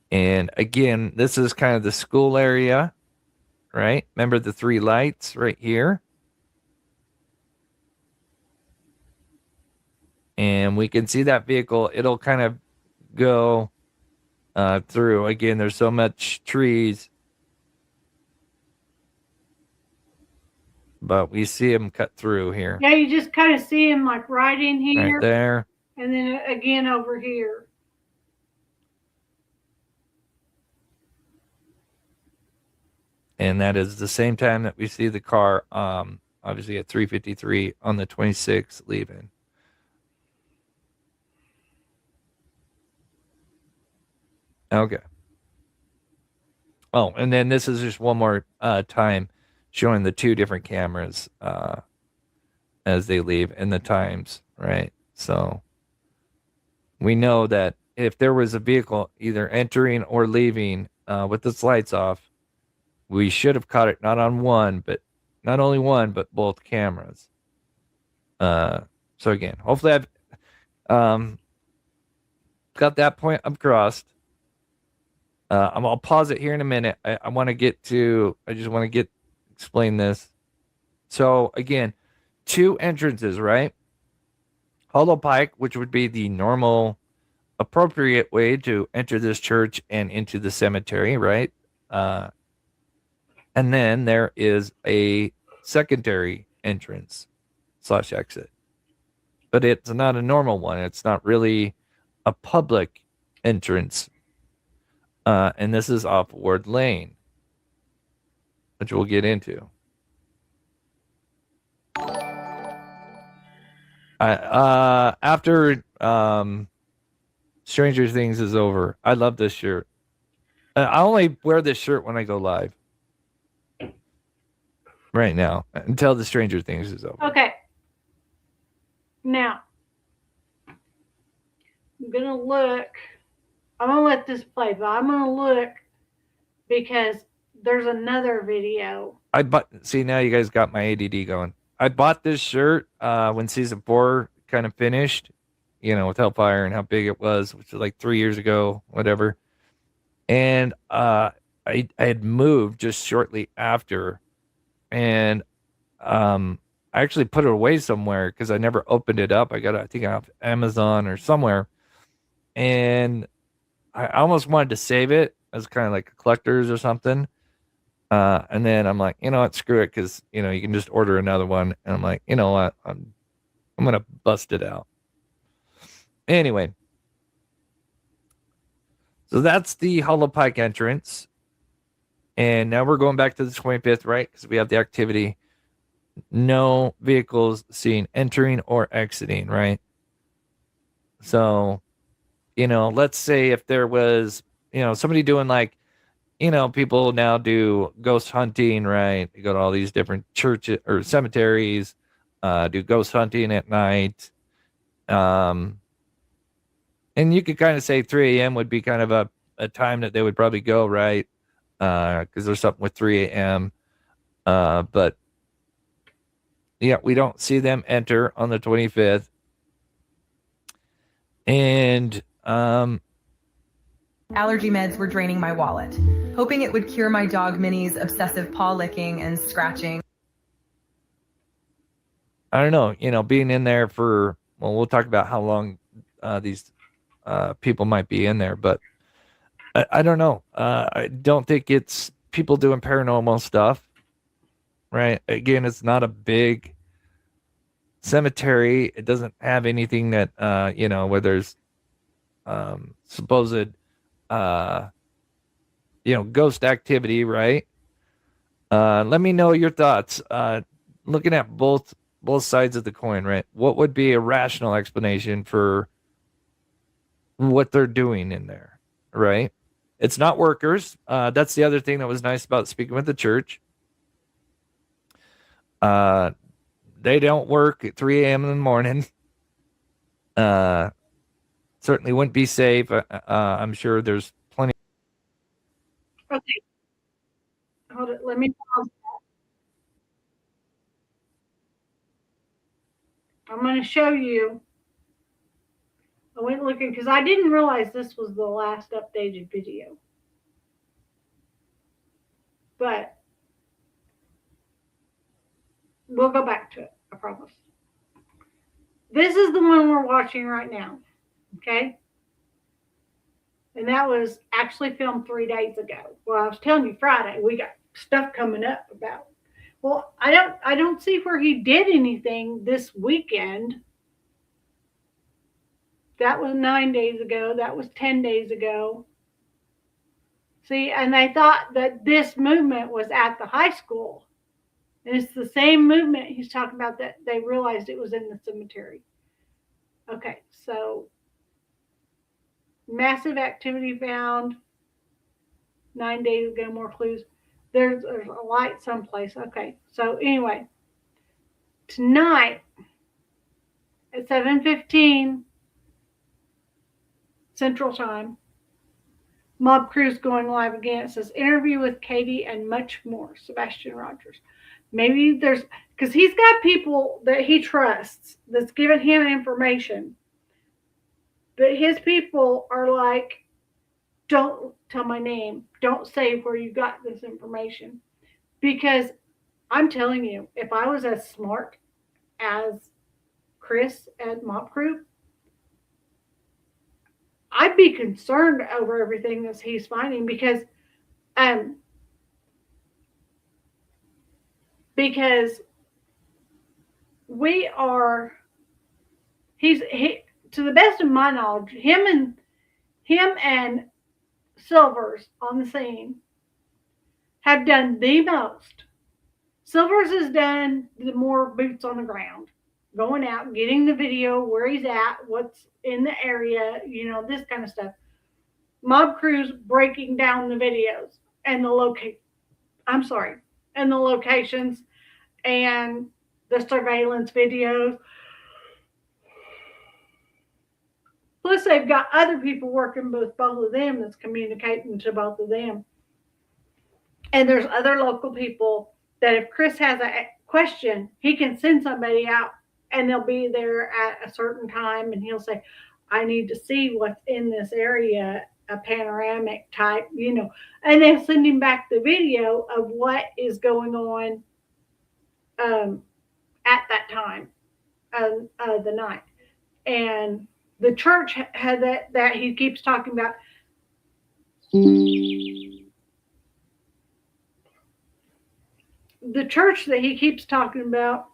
And again, this is kind of the school area, right? Remember the three lights right here? And we can see that vehicle. It'll kind of go through. Again, there's so much trees, but we see them cut through here. Yeah, you just kind of see him like right in here. Right there. And then again over here. And that is the same time that we see the car, obviously at 3:53 on the 26th leaving. Okay. Oh, and then this is just one more time showing the two different cameras as they leave and the times, right? So we know that if there was a vehicle either entering or leaving with its lights off, we should have caught it not on one, but not only one, but both cameras. So again, hopefully I've got that point across. I'll pause it here in a minute. I just want to explain this. So again, two entrances, right? Hollow Pike, which would be the normal, appropriate way to enter this church and into the cemetery, right? And then there is a secondary entrance / exit. But it's not a normal one. It's not really a public entrance. And this is off Ward Lane. which we'll get into. After Stranger Things is over, I love this shirt. I only wear this shirt when I go live. Right now, until the Stranger Things is over. Okay. Now, I'm going to look. I'm going to let this play, but I'm going to look because there's another video. See, now you guys got my ADD going. I bought this shirt when season 4 kind of finished, with Hellfire and how big it was, which was like 3 years ago, whatever. And I had moved just shortly after. And I actually put it away somewhere because I never opened it up. I got it, I think, off Amazon or somewhere. And I almost wanted to save it as kind of like a collector's or something. And then I'm like, you know what, screw it, because you can just order another one. And I'm like, you know what, I'm gonna bust it out. Anyway, so that's the Hollow Pike entrance. And now we're going back to the 25th, right? Because we have the activity. No vehicles seen entering or exiting, right? So, let's say if there was, somebody doing like, people now do ghost hunting, right? They go to all these different churches or cemeteries, do ghost hunting at night. And you could kind of say 3 a.m. would be kind of a time that they would probably go, right? Because there's something with 3 a.m. But yeah, we don't see them enter on the 25th. And allergy meds were draining my wallet, hoping it would cure my dog Minnie's obsessive paw licking and scratching. I don't know, being in there for, well, we'll talk about how long these people might be in there, but I don't know. I don't think it's people doing paranormal stuff, right? Again, it's not a big cemetery. It doesn't have anything that, where there's supposed, ghost activity, right? Let me know your thoughts. Looking at both sides of the coin, right? What would be a rational explanation for what they're doing in there, right? It's not workers. That's the other thing that was nice about speaking with the church. They don't work at 3 a.m. in the morning. Certainly wouldn't be safe. I'm sure there's plenty. Okay. Hold it. Let me pause that. I'm going to show you. I went looking because I didn't realize this was the last updated video. But we'll go back to it, I promise. This is the one we're watching right now, okay? And that was actually filmed 3 days ago. Well, I was telling you Friday, we got stuff coming up about. Well, I don't see where he did anything this weekend. That was 9 days ago. That was 10 days ago. See, and they thought that this movement was at the high school. And it's the same movement he's talking about that they realized it was in the cemetery. Okay, so massive activity found 9 days ago, more clues. There's a light someplace. Okay, so anyway, tonight at 7:15 Central Time, Mob Crew's going live again. It says interview with Katie and much more. Sebastian Rogers. Maybe there's, because he's got people that he trusts that's giving him information. But his people are like, don't tell my name. Don't say where you got this information. Because I'm telling you, if I was as smart as Chris at Mob Crew, I'd be concerned over everything that he's finding because we are, he to the best of my knowledge, him and Silver's on the scene have done the most. Silvers has done the more boots on the ground, going out, getting the video where he's at, what's in the area, this kind of stuff. Mob Crew's breaking down the videos and the locations and the surveillance videos. Plus, they've got other people working with both of them that's communicating to both of them. And there's other local people that if Chris has a question, he can send somebody out and they'll be there at a certain time and he'll say, I need to see what's in this area, a panoramic type, and they'll send him back the video of what is going on at that time of the night. And the church had that he keeps talking about. The church that he keeps talking about,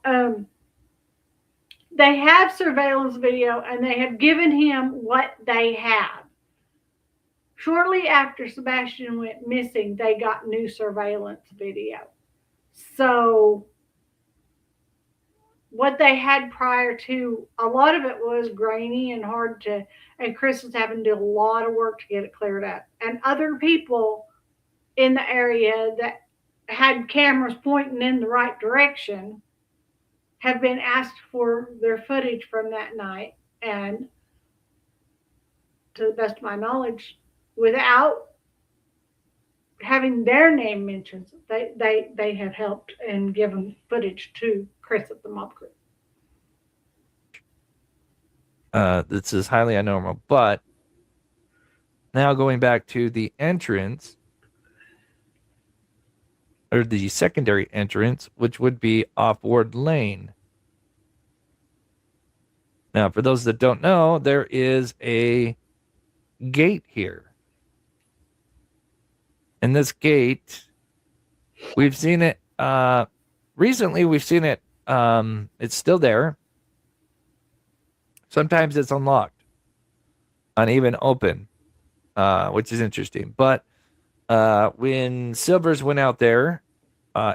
they have surveillance video and they have given him what they have. Shortly after Sebastian went missing, they got new surveillance video. So what they had prior to, a lot of it was grainy and hard to, and Chris was having to do a lot of work to get it cleared up. And other people in the area that had cameras pointing in the right direction have been asked for their footage from that night. And to the best of my knowledge, without having their name mentioned, they have helped and given footage to Chris at the Mob Crew. This is highly abnormal, but now going back to the entrance, or the secondary entrance, which would be off Ward Lane. Now, for those that don't know, there is a gate here. And this gate, we've seen it, recently we've seen it, it's still there. Sometimes it's unlocked, uneven open, which is interesting. But when Silvers went out there,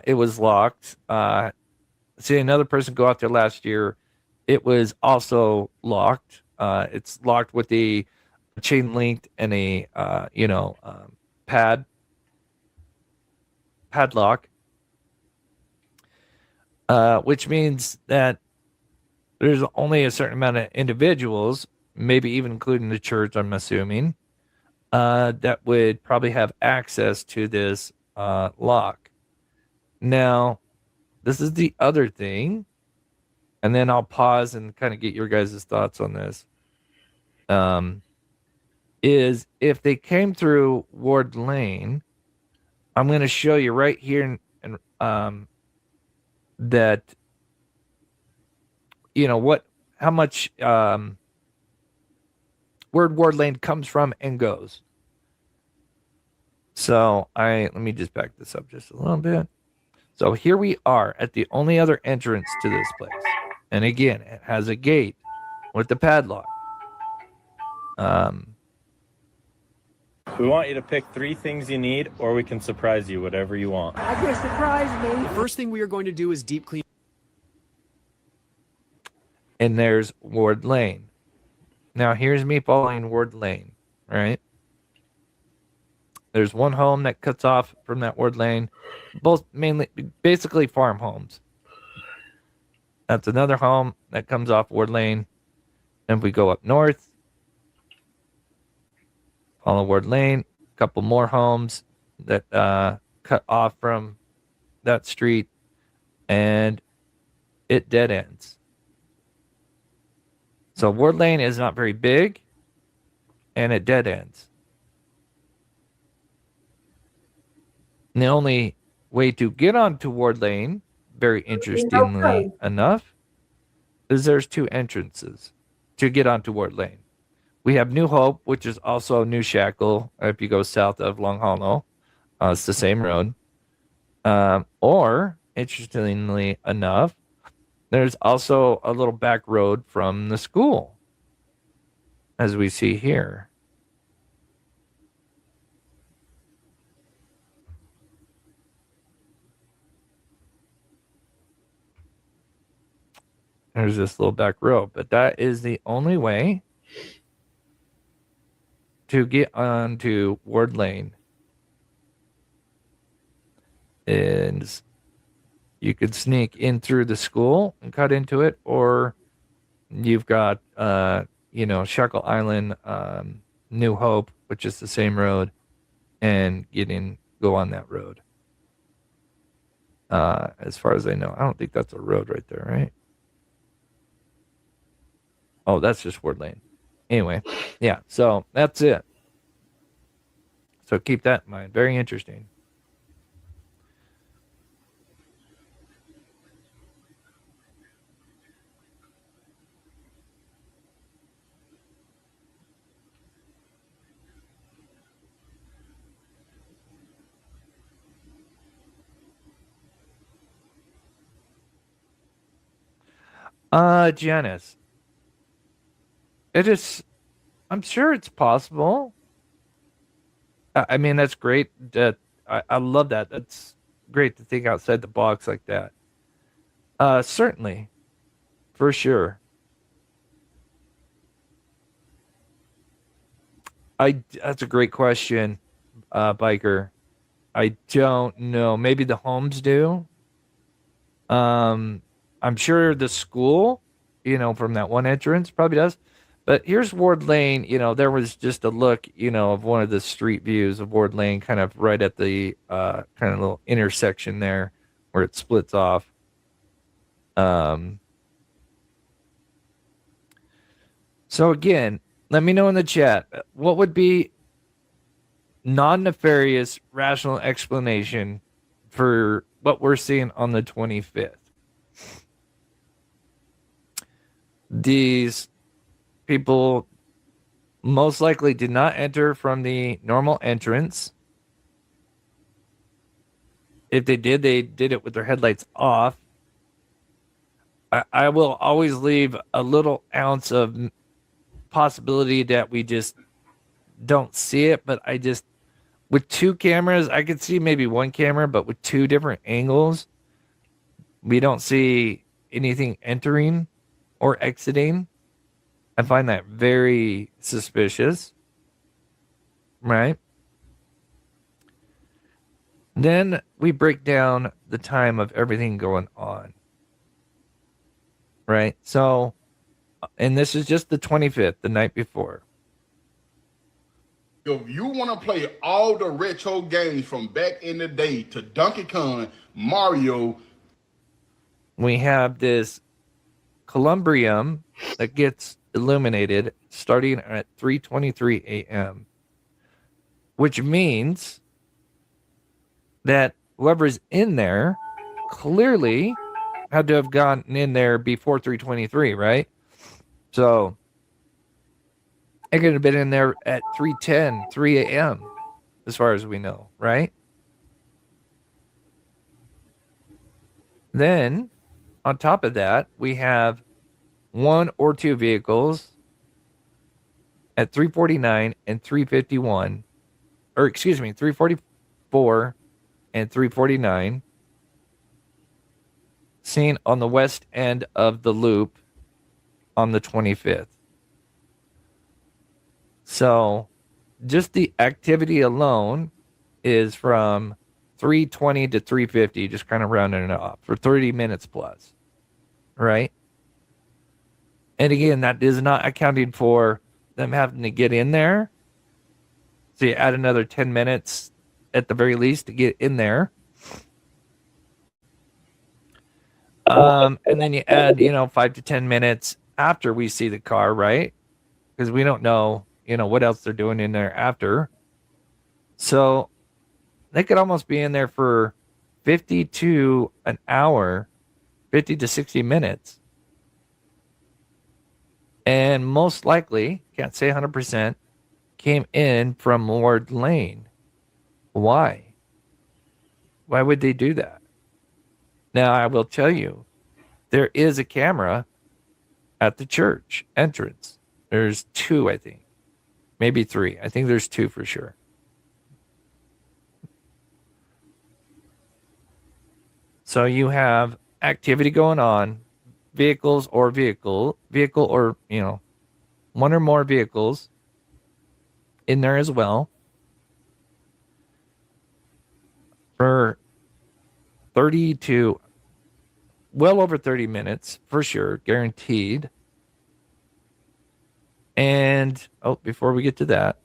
it was locked. Seeing another person go out there last year, it was also locked. It's locked with a chain linked and a padlock, which means that there's only a certain amount of individuals, maybe even including the church, I'm assuming, that would probably have access to this lock. Now, this is the other thing, and then I'll pause and kind of get your guys' thoughts on this. Is if they came through Ward Lane, I'm going to show you right here, and that how much where Ward Lane comes from and goes. So let me just back this up just a little bit. So here we are at the only other entrance to this place. And again, it has a gate with the padlock. We want you to pick 3 things you need, or we can surprise you, whatever you want. I can surprise me. The first thing we are going to do is deep clean. And there's Ward Lane. Now here's me following Ward Lane, right? There's one home that cuts off from that Ward Lane, both basically farm homes. That's another home that comes off Ward Lane. And if we go up north, follow Ward Lane, a couple more homes that cut off from that street, and it dead ends. So Ward Lane is not very big, and it dead ends. And the only way to get onto Ward Lane, very interestingly enough, is there's 2 entrances to get onto Ward Lane. We have New Hope, which is also New Shackle, if you go south of Long Hollow. It's the same road. Or, interestingly enough, there's also a little back road from the school, as we see here. There's this little back road, but that is the only way to get onto Ward Lane. Is you could sneak in through the school and cut into it, or you've got Shackle Island, New Hope, which is the same road, and go on that road. As far as I know, I don't think that's a road right there, right? Oh, that's just Ward Lane. Anyway, yeah, so that's it. So keep that in mind. Very interesting. Janice. I'm sure it's possible. I mean, that's great. I love that. That's great to think outside the box like that. Certainly. For sure. That's a great question, Biker. I don't know. Maybe the homes do. I'm sure the school, from that one entrance probably does. But here's Ward Lane. There was just a look, of one of the street views of Ward Lane, kind of right at the kind of little intersection there where it splits off. So again, let me know in the chat, what would be non-nefarious rational explanation for what we're seeing on the 25th? These people most likely did not enter from the normal entrance. If they did it with their headlights off. I will always leave a little ounce of possibility that we just don't see it, but with two cameras, I could see maybe one camera, but with two different angles, we don't see anything entering or exiting. I find that very suspicious, right? Then we break down the time of everything going on, right? So, and this is just the 25th, the night before. If you want to play all the retro games from back in the day to Donkey Kong, Mario, we have this columbrium that gets illuminated starting at 3:23 a.m., which means that whoever's in there clearly had to have gotten in there before 3:23, right? So it could have been in there at 3:10, 3 a.m., as far as we know, right? Then, on top of that, we have one or two vehicles at 3:49 and 3:51, or excuse me, 3:44 and 3:49, seen on the west end of the loop on the 25th. So just the activity alone is from 3:20 to 3:50, just kind of rounding it off for 30 minutes plus, right? And again, that is not accounting for them having to get in there. So you add another 10 minutes at the very least to get in there. And then you add, 5 to 10 minutes after we see the car, right? Because we don't know, what else they're doing in there after. So they could almost be in there for 50 to an hour, 50 to 60 minutes. And most likely, can't say 100%, came in from Ward Lane. Why? Why would they do that? Now, I will tell you, there is a camera at the church entrance. There's two, I think. Maybe three. I think there's two for sure. So you have activity going on, vehicles or vehicle or, one or more vehicles in there as well for 30 to well over 30 minutes for sure, guaranteed. And before we get to that,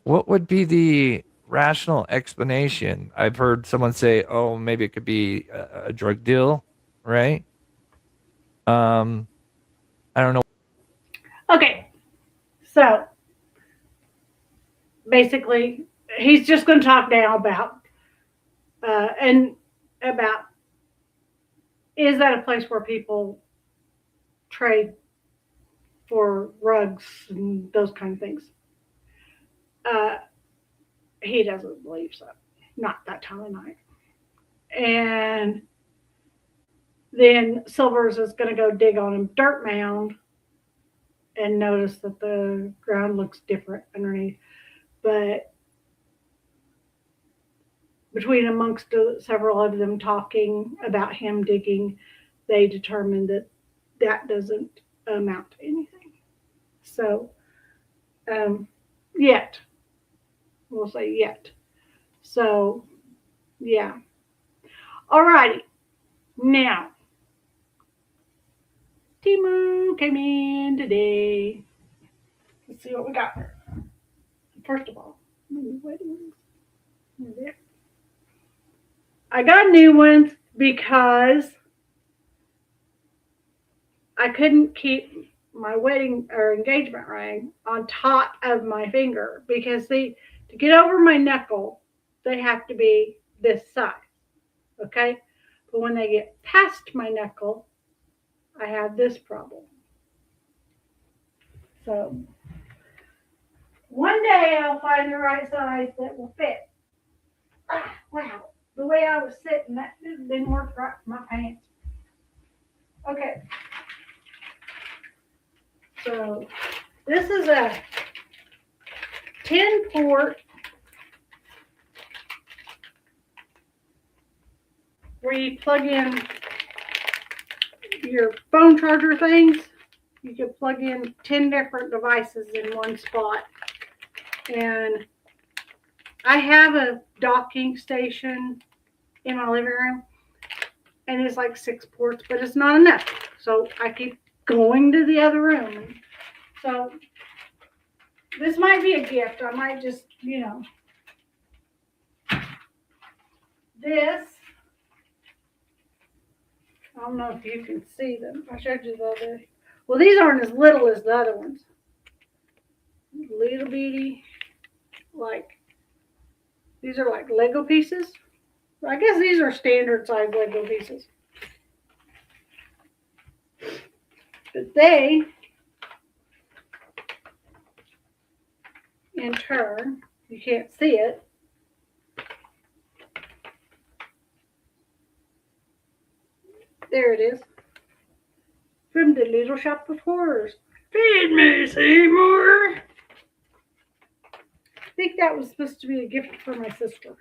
what would be the rational explanation? I've heard someone say, "Oh, maybe it could be a drug deal," right? I don't know. Okay, so basically, he's just going to talk now about is that a place where people trade for rugs and those kind of things? He doesn't believe so. Not that time of night. And then Silvers is going to go dig on a dirt mound and notice that the ground looks different underneath. But between amongst several of them talking about him digging, they determined that that doesn't amount to anything. So, yet. We'll say yet. So, yeah. Alrighty. Now, Timo came in today. Let's see what we got. First of all, I got new ones because I couldn't keep my wedding or engagement ring on top of my finger because to get over my knuckle, they have to be this size, okay? But when they get past my knuckle, I have this problem. So one day I'll find the right size that will fit. Wow, the way I was sitting, that didn't work right for my pants. Okay. So this is a 10-port where you plug in your phone charger things. You can plug in 10 different devices in one spot. And I have a docking station in my living room, and it's like 6 ports, but it's not enough. So I keep going to the other room. So this might be a gift. I might just, this, I don't know if you can see them. I showed you the other. Well, these aren't as little as the other ones. Little bitty, these are like Lego pieces. I guess these are standard size Lego pieces. But they, in turn, you can't see it. There it is. From the Little Shop of Horrors. Feed me, Seymour. I think that was supposed to be a gift for my sister,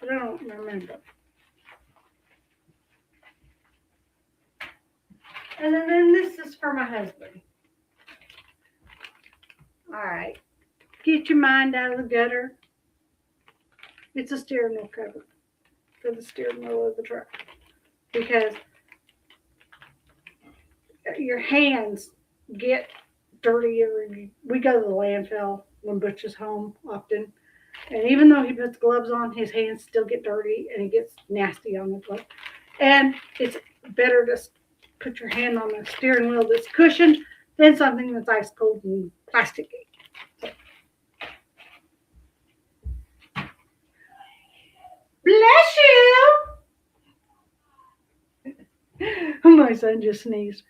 but I don't remember. And then this is for my husband. All right. Get your mind out of the gutter. It's a steering wheel cover for the steering wheel of the truck. Because your hands get dirtier. We go to the landfill when Butch is home often. And even though he puts gloves on, his hands still get dirty and it gets nasty on the glove. And it's better to put your hand on a steering wheel that's cushioned than something that's ice cold and plasticky. So. Bless you! My son just sneezed.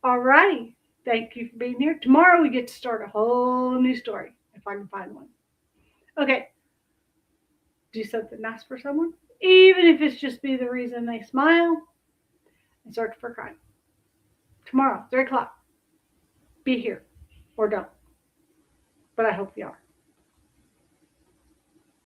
All righty. Thank you for being here. Tomorrow we get to start a whole new story, if I can find one. Okay. Do something nice for someone, even if it's just be the reason they smile and search for crime. Tomorrow, 3 o'clock. Be here or don't. But I hope you are.